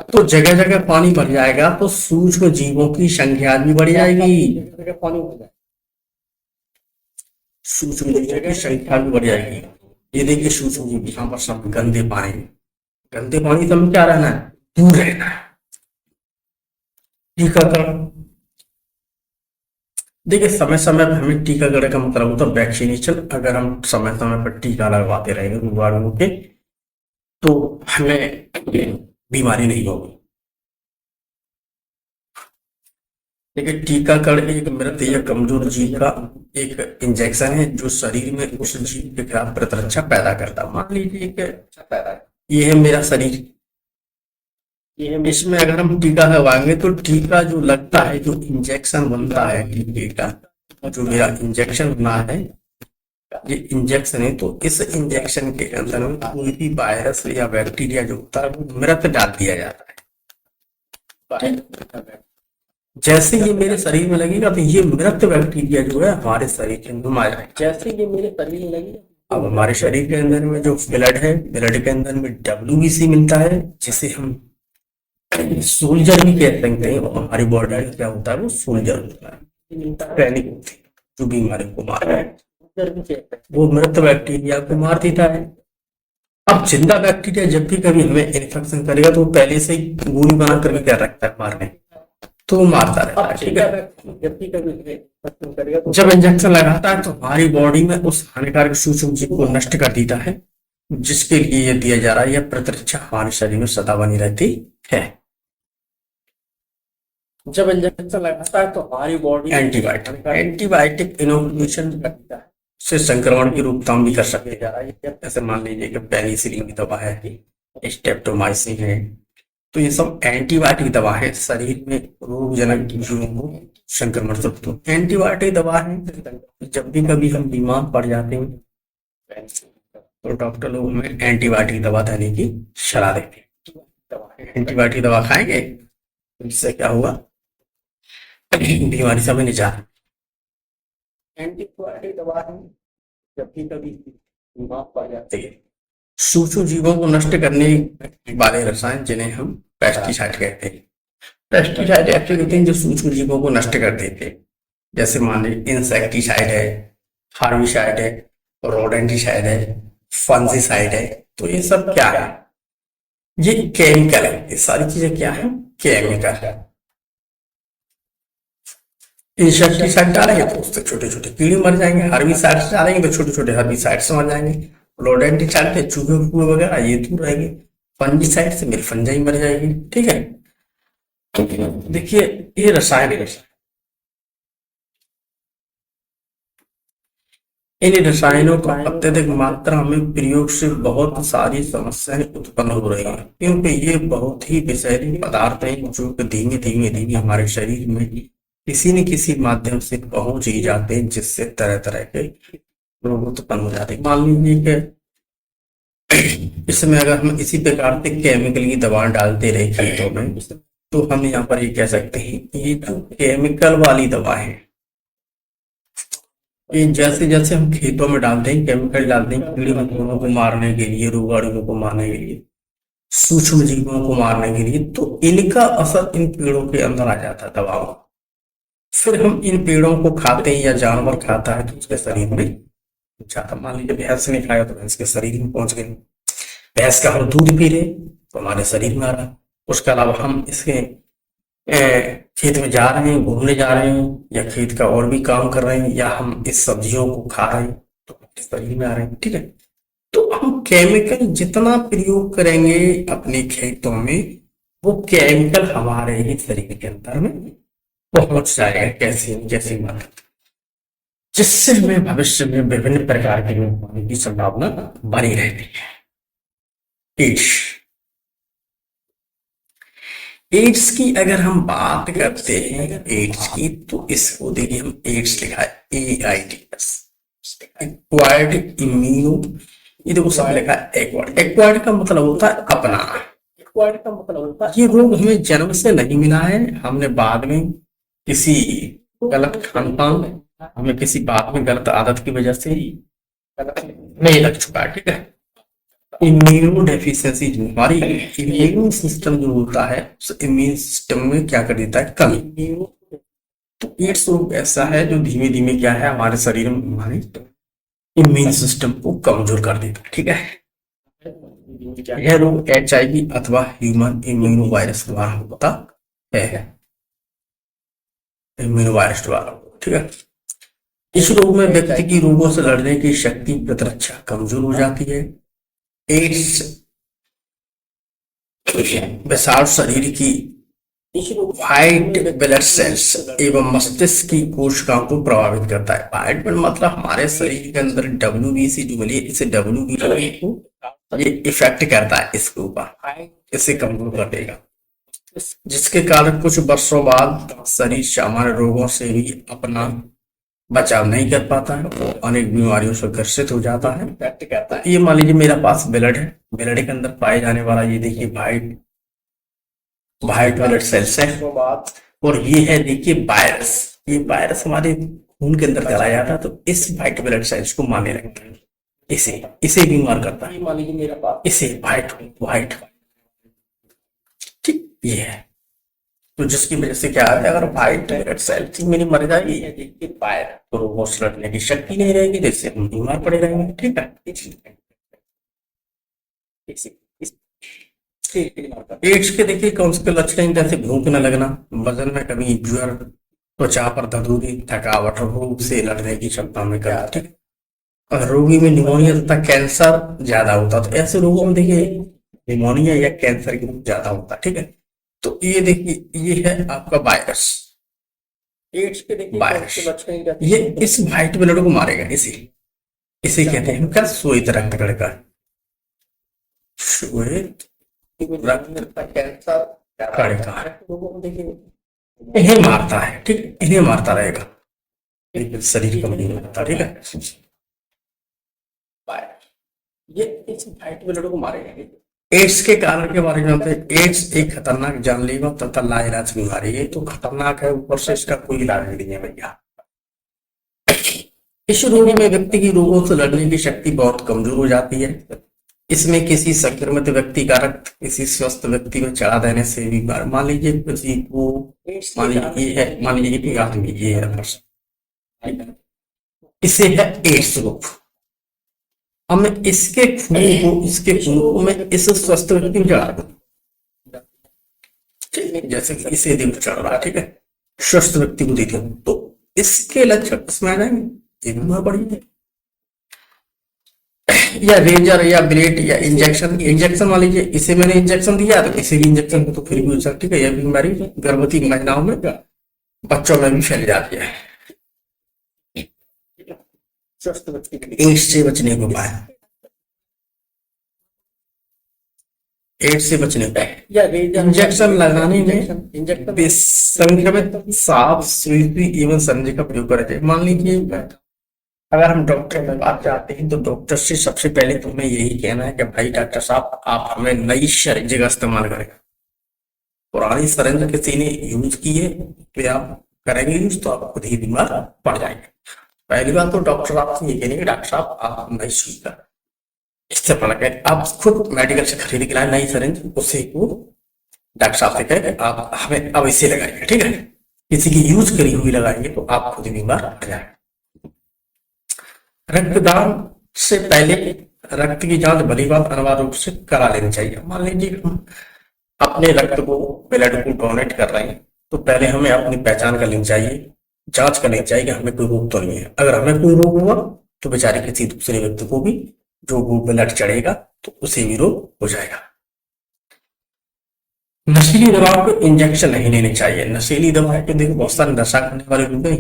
तो जगह जगह पानी भर जाएगा तो सूक्ष्म जीवों की संख्या भी बढ़ जाएगी, जगह पानी हो जाएगा, सूक्ष्म जीवों की संख्या भी बढ़ जाएगी। ये देखिए सूक्ष्म जीव यहाँ पर सब गंदे पानी से हमें क्या रहना है, दूर रहना है। टीकाकरण, देखिए समय समय पर हमें टीकाकरण का मतलब होता है वैक्सीनेशन। अगर हम समय समय पर टीका लगवाते रहेंगे रोगाणुओं के तो हमें बीमारी नहीं होगी। देखिए टीकाकरण एक मृत या कमजोर जीव का एक इंजेक्शन है जो शरीर में उस जीव के खिलाफ प्रतिरक्षा पैदा करता है। मान लीजिए कि ये है मेरा शरीर, इसमें अगर हम टीका लगवाएंगे तो टीका जो लगता है, जो इंजेक्शन बनता है टीके का, जो मेरा इंजेक्शन बना है, ये इंजेक्शन है, तो इस इंजेक्शन के अंदर में कोई भी वायरस या बैक्टीरिया जो होता है वो मृत डाल दिया जाता है। जैसे ये मेरे शरीर में लगेगा तो ये मृत बैक्टीरिया जो है हमारे शरीर के अंदर आ जाएगा। जैसे ये मेरे शरीर में लगेगा, अब हमारे शरीर के अंदर में जो ब्लड है, ब्लड के अंदर में WBC मिलता है, जिसे हम सोल्जर भी कह सकते हैं। और हमारी बॉडी में क्या होता है, वो सोल्जर होता है, ट्रेनिंग होती है जो बीमारी को मार रहा है, वो मृत बैक्टीरिया को मार देता है। अब जिंदा बैक्टीरिया जब भी कभी हमें इन्फेक्शन करेगा तो पहले से ही गोली बना कर क्या रखता है मारने, तो वो मारता रहता है, ठीक है। जब भी कभी जब इंजेक्शन लगाता है तो हमारी बॉडी में उस हानिकारक सूक्ष्म जीव को नष्ट कर देता है, जिसके लिए ये दिया जा रहा है। यह प्रतिरक्षा हमारे शरीर में सदा बनी रहती है। जब इंजेक्शन लगाता है तो हमारी बॉडी एंटीबायोटिक इनोकुलेशन करता है, से संक्रमण की रोकथाम भी कर सकते जा रहा है। ऐसे मान लीजिए कि पेनिसिलिन की दवा है, स्ट्रेप्टोमाइसिन है, तो ये सब एंटीबायोटिक दवा है, शरीर में रोगजनक जीवों को संक्रमण से तो एंटीबायोटिक दवा है। जब भी कभी हम बीमार पड़ जाते हैं तो डॉक्टर लोग हमें एंटीबायोटिक दवा देने की सलाह देते हैं। एंटीबायोटिक दवा खाएंगे तो इससे क्या होगा, बीमारी से हमें निजात। एंटीबायोटिक दवा है जब भी कभी बीमार पड़ जाते हैं। सूक्ष्म जीवों को नष्ट करने वाले रसायन जिन्हें हम पेस्टिसाइड कहते हैं, पेस्टिसाइड ऐसे होते हैं जो सूक्ष्म जीवों को नष्ट कर देते हैं। जैसे मान लीजिए इंसेक्टिसाइड है, हार्बिसाइड है, रोडेंटिसाइड है, फंजीसाइड है। तो ये सब क्या है, ये केमिकल है। ये सारी चीजें क्या है, केमिकल है। इंसेक्टिसाइड डालेंगे तो उससे छोटे छोटे कीड़े मर जाएंगे, हर्बिसाइड डालेंगे तो छोटे छोटे हर्बिसाइड से मर जाएंगे, रोडेंटिसाइड से चूहे फूहे वगैरह ये दूर रहेंगे, फंजीसाइड से मेरी फंजाई मर जाएगी, ठीक है। तो देखिए ये रसायन है, इन रसायनों का अत्यधिक मात्रा में प्रयोग से बहुत सारी समस्याएं उत्पन्न हो रही हैं, क्योंकि ये बहुत ही विषैले पदार्थ हैं जो धीमे धीमे धीमे हमारे शरीर में किसी न किसी माध्यम से पहुंच ही जाते हैं, जिससे तरह तरह के रोग उत्पन्न हो जाते हैं। मान लीजिए कि इसमें अगर हम इसी प्रकार से केमिकल की दवा डालते रहे खेतों में तो हम यहाँ पर ये कह सकते हैं ये जो केमिकल वाली दवा है, ये जैसे जैसे हम खेतों में डालते हैं, केमिकल डालते हैं कीड़े मकोड़ों को मारने के लिए, रोगाणुओं को मारने के लिए, सूक्ष्म जीवों को मारने के लिए, तो इनका असर इन पेड़ों के अंदर आ जाता है दवाओं। फिर हम इन पेड़ों को खाते हैं या जानवर खाता है तो उसके शरीर में जाता। मान लीजिए भैंस ने खाया तो भैंस के शरीर में पहुंच गई, भैंस का हम दूध पी रहे तो हमारे शरीर में आ रहा। उसके अलावा हम इसके खेत में जा रहे हैं, घूमने जा रहे हैं, या खेत का और भी काम कर रहे हैं, या हम इस सब्जियों को खा रहे हैं तो हमारे शरीर में आ रहे हैं, ठीक है। तो हम केमिकल जितना प्रयोग करेंगे अपने खेतों में, वो केमिकल हमारे ही शरीर के अंदर में पहुंच जाएगा, कैसे जैसे मात्रा, जिससे हमें भविष्य में विभिन्न प्रकार की बीमारी की संभावना बनी रहती है। एड्स एड्स की अगर हम बात करते हैं एड्स की, तो इसको देखिए, हम एड्स लिखा है AIDS, एक्वायर्ड इम्यूनो, ये देखो सब लिखा है एक्वायर्ड। एक्वायर्ड का मतलब होता है अपनाना, एक्वायर्ड का मतलब होता है ये रोग हमें जन्म से नहीं मिला है, हमने बाद में किसी गलत खान पान, हमें किसी बात में गलत आदत की वजह से नहीं लग चुका है, ठीक है। इम्यूनो डेफिशिएंसी, जो हमारी इम्यून सिस्टम जो होता है, उस इम्यून सिस्टम में क्या कर देता है, कमी। तो एड्स रोग ऐसा है जो धीमे धीमे क्या है, हमारे शरीर में हमारे इम्यून सिस्टम को कमजोर कर देता है, ठीक है। यह रोग HIV अथवा ह्यूमन इम्यूनो वायरस द्वारा होता है, इम्यूनो वायरस द्वारा, ठीक है। इस रोग में व्यक्ति की रोगों से लड़ने की शक्ति, प्रतिरक्षा कमजोर हो जाती है। एड्स विशाल शरीर की व्हाइट ब्लड सेल्स एवं मस्तिष्क की कोशिकाओं को प्रभावित करता है। व्हाइट ब्लड मतलब हमारे शरीर के अंदर WBC जो मिली, इसे WBC को ये इफेक्ट करता है इसके ऊपर, इसे कमजोर कर देगा, जिसके कारण कुछ वर्षों बाद शरीर सामान्य रोगों से भी अपना बचाव नहीं कर पाता है, वो अनेक बीमारियों से ग्रसित हो जाता है, इफेक्ट करता है। ये मान लीजिए मेरा पास ब्लड है, ब्लड के अंदर पाए जाने वाला ये देखिए व्हाइट ब्लड सेल्स है, और ये है देखिए वायरस, ये वायरस हमारे खून के अंदर चला जाता है, तो इस व्हाइट ब्लड सेल्स को मारने लगता है, इसे बीमार करता है। मान लीजिए मेरा पास इसे व्हाइट ठीक ये है, तो जिसकी वजह से क्या है, अगर व्हाइट ब्लड सेल्स मेरी मर जाएगी तो रोगों से लड़ने की शक्ति नहीं रहेगी, जिससे हम बीमार पड़े रहेंगे, ठीक है। एड्स के देखिए कौन से लक्षण, जैसे भूख न लगना, वजन में कमी, ज्वर, त्वचा पर दर्द, थकावट, रोग से लड़ने की क्षमता में कमी, ठीक है। रोगी में निमोनिया तथा कैंसर ज्यादा होता, तो ऐसे रोगों में देखिए निमोनिया या कैंसर की रोग ज्यादा होता, ठीक है। तो ये देखिए ये है आपका वायरस, एड्स के देखिए वायरस, ये इस व्हाइट ब्लड को मारेगा, इसे कहते हैं क्या, श्वेत रक्त कणिका, श्वेत रक्त कैंसर कणिका, इन्हें मारता है, ठीक, इन्हें मारता रहेगा, शरीर कमजोर होता, ठीक है। ये इस व्हाइट ब्लड को मारेगा। एड्स के कारण के बारे में जानते हैं, एड्स एक खतरनाक जानलेवा तथा लाइलाज बीमारी है, तो खतरनाक है, ऊपर से इसका कोई इलाज नहीं है भैया। इस रोग में व्यक्ति की रोगों से लड़ने की शक्ति बहुत कमजोर हो जाती है। इसमें किसी संक्रमित व्यक्ति का रक्त किसी स्वस्थ व्यक्ति में चढ़ा देने से भी, मान लीजिए किसी को, मान लीजिए कोई आदमी ये है, इसे है एड्स रोग, अब मैं इसके खून को मैं इस स्वस्थ व्यक्ति में चढ़ा दूं, जैसे कि इसे दिन चढ़ रहा है, ठीक है, स्वस्थ व्यक्ति को देते हैं, तो इसके लक्षण इसमें आ जाएंगे, ये बीमार पड़ेंगे। या रेजर या ब्लेड या इंजेक्शन मान लीजिए इसे मैंने इंजेक्शन दिया, तो किसी भी इंजेक्शन को तो फिर भी हो सकती है, यह बीमारी गर्भवती महिलाओं में, बच्चों में भी फैल जाती है। एड्स से बचने को उपाय, एड्स से बचने का इंजेक्शन लगाने में संक्रमित सांप, सुई एवं संजय का प्रयोग करें। मान लीजिए अगर हम डॉक्टर के पास जाते हैं, तो डॉक्टर से सबसे पहले तो हमें यही कहना है कि भाई डॉक्टर साहब आप हमें नई सिरिंज का इस्तेमाल करेंगे, पुरानी सिरिंज किसी ने यूज की है तो आप करेंगे यूज, तो आप खुद ही बीमार पड़ जाएंगे। पहली बात तो डॉक्टर साहब से ये कहेंगे डॉक्टर साहब आप नई सुई का इस्तेमाल करें, आप खुद मेडिकल से खरीद के लाए नई सिरिंज, उसे को डॉक्टर साहब से कहें आप हमें अब इसे लगाएंगे, ठीक है, किसी की यूज करी हुई लगाएंगे तो आप खुद बीमार पड़ जाएंगे। रक्तदान से पहले रक्त की जांच भली बात अनिवार्य रूप से करा लेनी चाहिए। मान लीजिए हम अपने रक्त को, ब्लड को डोनेट कर रहे हैं, तो पहले हमें अपनी पहचान कर लेनी चाहिए, जांच कर लेनी चाहिए कि हमें कोई रोग तो नहीं है। अगर हमें कोई रोग हुआ तो बेचारे किसी दूसरे व्यक्ति को भी जो रोग में लट चढ़ेगा तो उसे भी रोग हो जाएगा। नशीली दवाओं को इंजेक्शन नहीं लेने चाहिए। नशीली दवाएं के देखो बहुत सारे नशा करने वाले लोग हैं,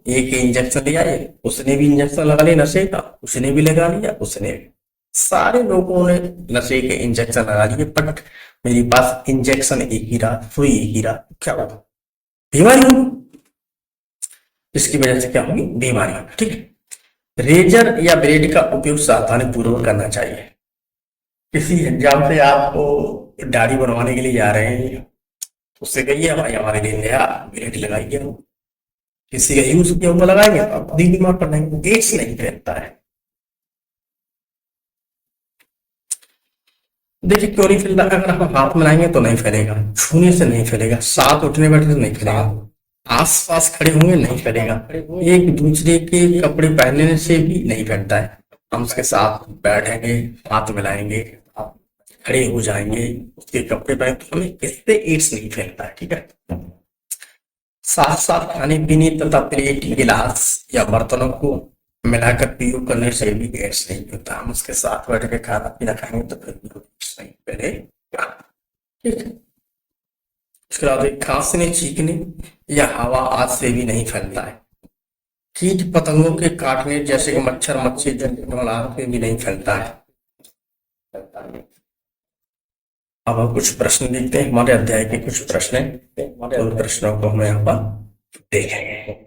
एक इंजेक्शन ले आए, उसने भी इंजेक्शन लगा लिया नशे का, उसने भी लगा लिया, उसने भी, सारे लोगों ने नशे के इंजेक्शन लगा लिए। बट मेरे पास इंजेक्शन एक ही रहा, सुई एक ही रहा, क्या होगा? बीमारी होगी। इसकी वजह से क्या होगी? बीमारी होगी। ठीक है। रेजर या ब्लेड का उपयोग सावधानी पूर्वक करना चाहिए। किसी एग्जाम से आपको दाढ़ी बनवाने के लिए जा रहे हैं, उससे कहिए भाई हमारे लिए नया ब्लेड लगाइए। किसी का यूज किया हुआ लगाएंगे तो आप खुद ही बीमार पड़ जाएंगे। गेट्स नहीं फैलता है। देखिए क्यों नहीं फैलता? अगर हम हाथ मिलाएंगे तो नहीं फैलेगा, छूने से नहीं फैलेगा, साथ उठने बैठने से नहीं फैलेगा, आस पास खड़े होंगे नहीं फैलेगा, एक दूसरे के कपड़े पहनने से भी नहीं फैलता है। हम उसके साथ बैठेंगे, हाथ मिलाएंगे, खड़े हो जाएंगे, उसके कपड़े पहने तो हमें इससे एड्स नहीं फैलता है। ठीक है। साथ साथ खाने पीने तथा प्लेट, गिलास या बर्तनों को मिलाकर प्रयोग करने से भी एड्स नहीं होता। हम उसके साथ बैठ के खाना पीना खाएंगे तो फिर भी एड्स नहीं फैलेगा। ठीक है। उसके बाद खांसने, चीखने या हवा आदि से भी नहीं फैलता है। कीट पतंगों के काटने जैसे कि मच्छर, मच्छी, जंतु से भी नहीं फैलता है। अब हम कुछ प्रश्न देखते हैं, हमारे अध्याय के कुछ प्रश्न हैं, उन प्रश्नों को हम यहाँ पर देखेंगे।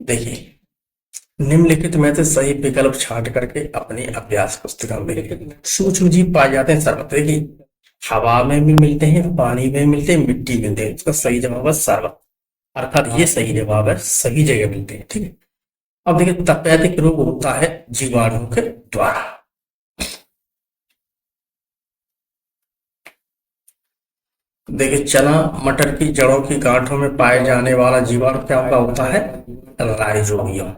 देखिए, निम्नलिखित में से सही विकल्प छांट करके अपनी अभ्यास पुस्तिका में लिखें। सूक्ष्म जीव पाए जाते हैं सर्वत्र। देखिए, हवा में भी मिलते हैं, पानी में मिलते हैं, मिट्टी में मिलते हैं। इसका सही जवाब है सर्वत्र, अर्थात ये सही जवाब है, सही जगह मिलते हैं। ठीक है। अब देखिए, तपेदिक रोग होता है जीवाणु के द्वारा। देखिए, चना मटर की जड़ों की गांठों में पाए जाने वाला जीवाणु क्या होता है? राइजोबियम।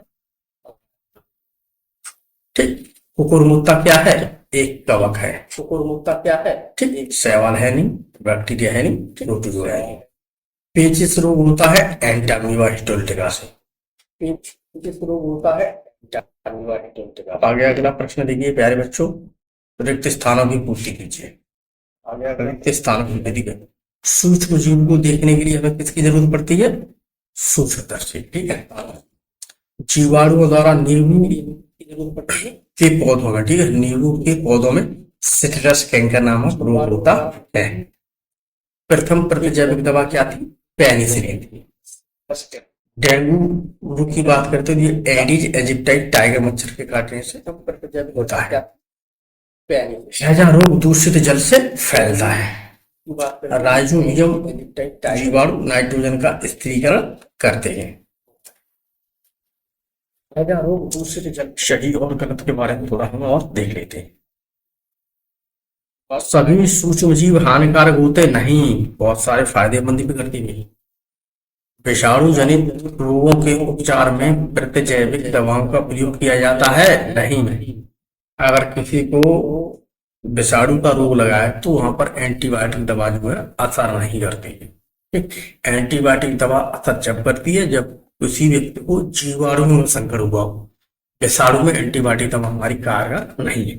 ठीक। कुकुरमुत्ता क्या है? एक कवक है। कुकुरमुत्ता क्या है? ठीक। शैवाल है नहीं, बैक्टीरिया है नहीं, प्रोटोजोआ है नहीं। पेचिस रोग होता है एंटामीबा हिस्टोलिटिका से। पेचिस रोग होता है एंटामीबा हिस्टोलिटिका। आगे अगला प्रश्न देखिए प्यारे बच्चों, रिक्त स्थानों की पूर्ति कीजिए। आगे रिक्त स्थानों की पूर्ति। सूक्ष्म जीव को देखने के लिए हमें किसकी जरूरत पड़ती है? सूक्ष्मदर्शी। ठीक है। जीवाणुओं द्वारा नींबू की जरूरत पड़ती है के पौधों में। ठीक है। नींबू के पौधों में सिट्रस कैंकर नामक रोग होता है। प्रथम प्रतिजैविक दवा क्या थी? पेनिसिलिन थी। डेंगू की बात करते हैं, एडिज इजिप्टाइड टाइगर मच्छर के काटने से होता है। हैजा रोग दूषित जल से फैलता है। राइजोबियम जीवाणु नाइट्रोजन का स्थिरीकरण करते हैं। हैजा रोग दूषित जल। सही और गलत के बारे में थोड़ा हम और देख लेते हैं। सभी सूक्ष्म जीव हानिकारक होते नहीं, बहुत सारे फायदेमंद भी करती भी। विषाणु जनित रोगों के उपचार में प्रतिजैविक दवाओं का प्रयोग किया जाता है? नहीं। अगर किसी को विषाणु का रोग लगा है तो वहां पर एंटीबायोटिक दवा जो है असर नहीं करती है। ठीक। एंटीबायोटिक दवा असर जब करती है जब किसी व्यक्ति को जीवाणु में संकट हुआ हो। विषाणु में एंटीबायोटिक दवा हमारी कारगर नहीं है।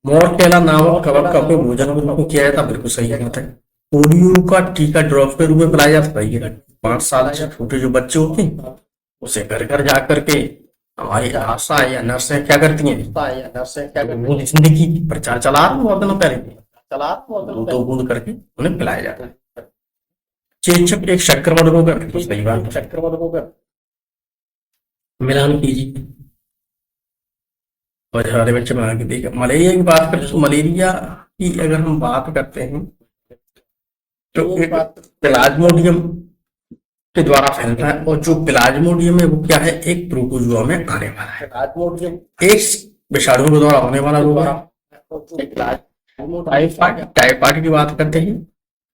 मोरकेला नामक कवक का उपयोग भोजन के रूप में किया जाता? बिल्कुल सही बात है। पोलियो का टीका ड्रॉप के रूप में पिलाया जाता है। 5 साल से छोटे जो बच्चे होते हैं उसे घर घर जा करके हमारी आशा या नर्सें क्या करती हैं? वो जिंदगी प्रचार चला बहुत दिनों पहले, दो बूंद करके उन्हें पिलाया जाता है। चेचक एक संक्रमण रोग है। सही बात है, संक्रमण रोग है। मिलान कीजिए और हमारे बच्चे बना के देखिए। मलेरिया की बात करें तो मलेरिया की अगर हम बात करते हैं तो एक प्लाज्मोडियम के द्वारा फैलता है, और जो प्लाज्मोडियम है वो क्या है? एक प्रोटोजुआ में आने वाला है। प्लाज्मोडियम एक विषाणु के द्वारा होने वाला रोग है। टाइफाइड, टाइफाइड की बात करते हैं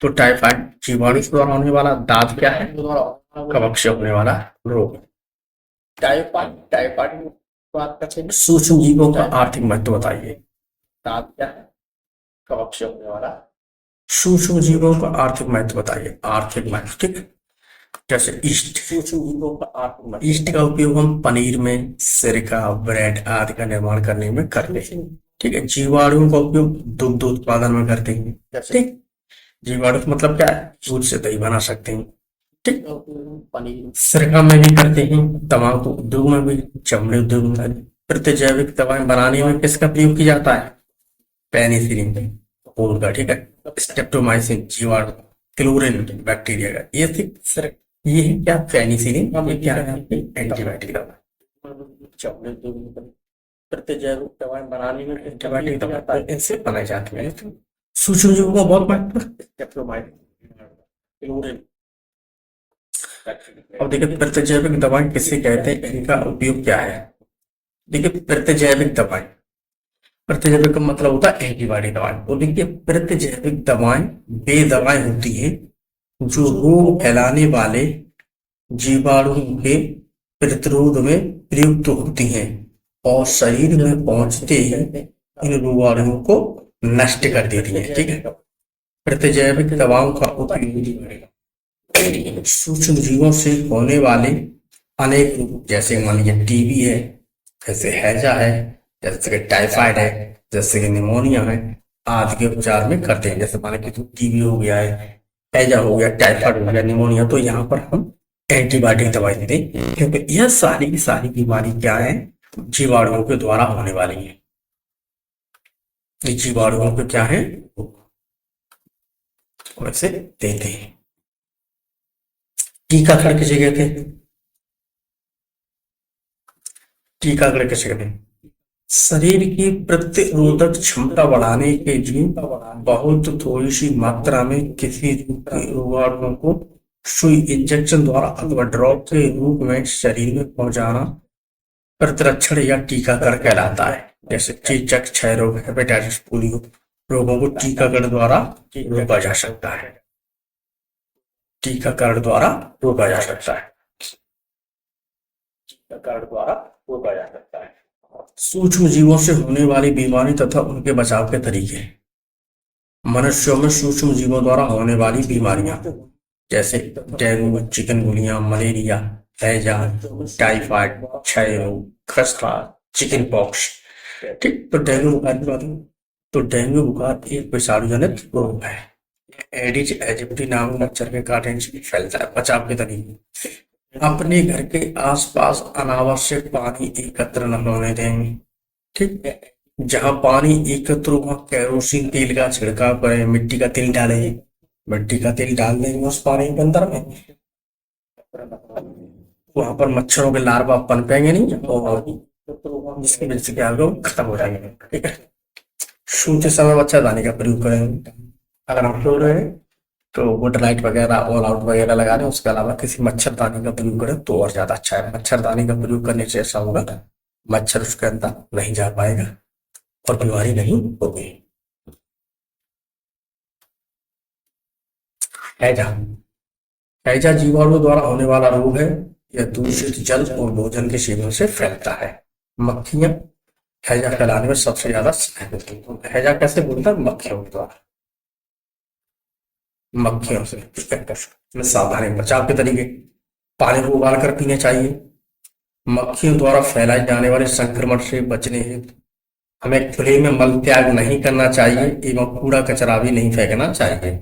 तो टाइफाइड जीवाणु के द्वारा होने वाला। दांत क्या है? कवक से होने वाला रोग। टाइफाइड की बात करते हैं। सूक्ष्म जीवों का आर्थिक महत्व बताइए। दांत क्या है? कवक से होने वाला सूक्ष्म जीवों का आर्थिक महत्व बताइए। आर्थिक महत्व, ठीक है। जैसे ईस्ट, सूक्ष्म जीवों का आर्थिक महत्व, ईस्ट का उपयोग हम पनीर में, सिरका, ब्रेड आदि का निर्माण करने में करते हैं, ठीक है। जीवाणुओं का उपयोग दुग्ध उत्पादन में करते हैं, ठीक। जीवाणु का मतलब क्या है? दूध से दही बना सकते हैं, ठीक। पनीर, सिरका में भी करते हैं, तंबाकू उद्योग में भी, चमड़े उद्योग में। प्रतिजैविक दवाएं बनाने में किसका प्रयोग किया जाता है? पेनिसिलिन फूल का, ठीक है। स्ट्रेप्टोमाइसिन जीवाणु, क्लोरिन बैक्टीरिया का। ये सिर्फ ये है क्या? पेनिसिलिन। ये क्या है? आपकी एंटीबायोटिक दवा। चमड़े उद्योग में प्रतिजैविक दवाएं बनाने में एंटीबायोटिक दवा इनसे बनाई जाती है। सूक्ष्म जीवों का बहुत महत्व है। Streptomycin, chlorine. अब देखिए प्रतिजैविक दवाएं किसे कहते हैं, इनका उपयोग क्या है? देखिए प्रतिजैविक दवाएं, प्रतिजैविक का मतलब होता है एंटीबॉडी दवाएं। तो देखिए प्रतिजैविक दवाएं वे दवाएं होती हैं जो रोग फैलाने वाले जीवाणुओं के प्रतिरोध में प्रयुक्त होती हैं और शरीर में पहुंचते ही इन रोगाणुओं को नष्ट कर देती हैं, ठीक है। प्रतिजैविक दवाओं का उपयोग सूक्ष्म जीवों से होने वाले अनेक रोग, जैसे मान लीजिए टीबी है, जैसे हैजा है, जैसे कि टाइफाइड है, जैसे कि निमोनिया है आदि के उपचार में करते हैं। जैसे मान लीजिए टीबी हो गया है, हैजा हो गया, टाइफाइड हो गया, निमोनिया, तो यहाँ पर हम एंटीबायोटिक दवाई देते हैं, क्योंकि यह सारी की सारी बीमारी क्या है? जीवाणुओं के द्वारा होने वाली है। जीवाणुओं के क्या है? वैसे देते हैं। टीकाकरण किसे कहते हैं? टीकाकरण किसे कहते हैं? शरीर की प्रतिरोधक क्षमता बढ़ाने के लिए बहुत थोड़ी सी मात्रा में किसी रोगाणुओं को सुई, इंजेक्शन द्वारा अथवा ड्रॉप के रूप में शरीर में पहुंचाना प्रतिरक्षण या टीकाकरण कहलाता है। जैसे चेचक, क्षय रोग, हेपेटाइटिस, पोलियो रोगों को टीकाकरण द्वारा रोका जा सकता है। टीकाकरण द्वारा रोका जा सकता है। टीकाकरण द्वारा रोका जा सकता है। सूक्ष्म जीवों से होने वाली बीमारी तथा उनके बचाव के तरीके। मनुष्यों में सूक्ष्म जीवों द्वारा होने वाली बीमारियां जैसे डेंगू, चिकनगुनिया, मलेरिया, हैजा, टाइफाइड, क्षय रोग, खसरा, चिकन पॉक्स, ठीक। तो डेंगू बुखार की बात है, तो डेंगू बुखार एक विषाणु जनित रोग है। एडिज एजिप्टी नामक मच्छर के काटने से फैलता है। बचाव के तरीके, अपने घर के आसपास अनावश्यक पानी एकत्र न होने दें, ठीक है। जहां पानी एकत्र हो वहां केरोसिन तेल का छिड़काव करें, मिट्टी का तेल डालें, मिट्टी का तेल डाल देंगे उस पानी के अंदर में, वहां पर मच्छरों के लार्वा पनपेंगे नहीं और जिसकी वजह से क्या होगा, खत्म हो जाएंगे, ठीक है। सोते समय मच्छरदानी का प्रयोग करें। अगर हम सो रहे हैं तो गुड नाइट वगैरह, ऑल आउट वगैरह लगा दें। उसके अलावा किसी मच्छरदानी का प्रयोग करें तो और ज्यादा अच्छा है। मच्छरदानी का प्रयोग करने से ऐसा होगा मच्छर उसके अंदर नहीं जा पाएगा और बीमारी नहीं होगी। हैजा, हैजा जीवाणु द्वारा होने वाला रोग है। यह दूषित जल और भोजन के सेवन से फैलता है। मक्खियां हैजा फैलाने में सबसे ज्यादा सहायक होती है। हैजा कैसे बोलता है? मक्खियों द्वारा, मक्खियों से सावधानी। बचाव के तरीके, पानी को उबाल कर पीने चाहिए। मक्खियों द्वारा फैलाए जाने वाले संक्रमण से बचने हेतु हमें खुले में मल त्याग नहीं करना चाहिए एवं कूड़ा कचरा भी नहीं फेंकना चाहिए।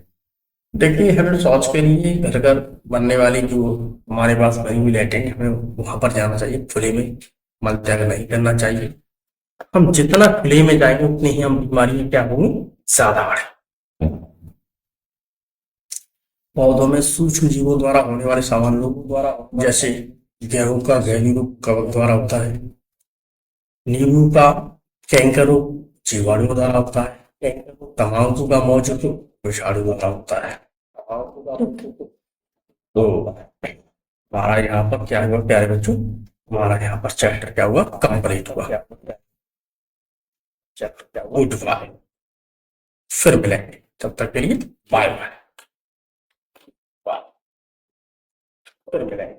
देखिए हमें शौच के लिए घर घर बनने वाली जो हमारे पास बनी हुई लैट्रिन, हमें वहां पर जाना चाहिए। खुले में मल त्याग नहीं करना चाहिए। हम जितना खुले में जाएंगे उतनी ही हम बीमारी क्या होंगी, ज्यादा बढ़े। पौधों में सूक्ष्म जीवों द्वारा होने वाले सामान्य रोगों द्वारा, जैसे गेहूं का घेली रोग कवक द्वारा होता है। नींबू का कैंकर रोग जीवाणु द्वारा होता है। तंबाकू का मौजूद विषाणु द्वारा होता है। तो हमारा यहाँ पर क्या हुआ प्यारे बच्चों, हमारा यहाँ पर चैप्टर क्या हुआ, कंप्लीट हुआ। चैप्टर गुड बाय, फिर मिलेंगे, तब तक के लिए बाय बाय। फिर मिलेंगे।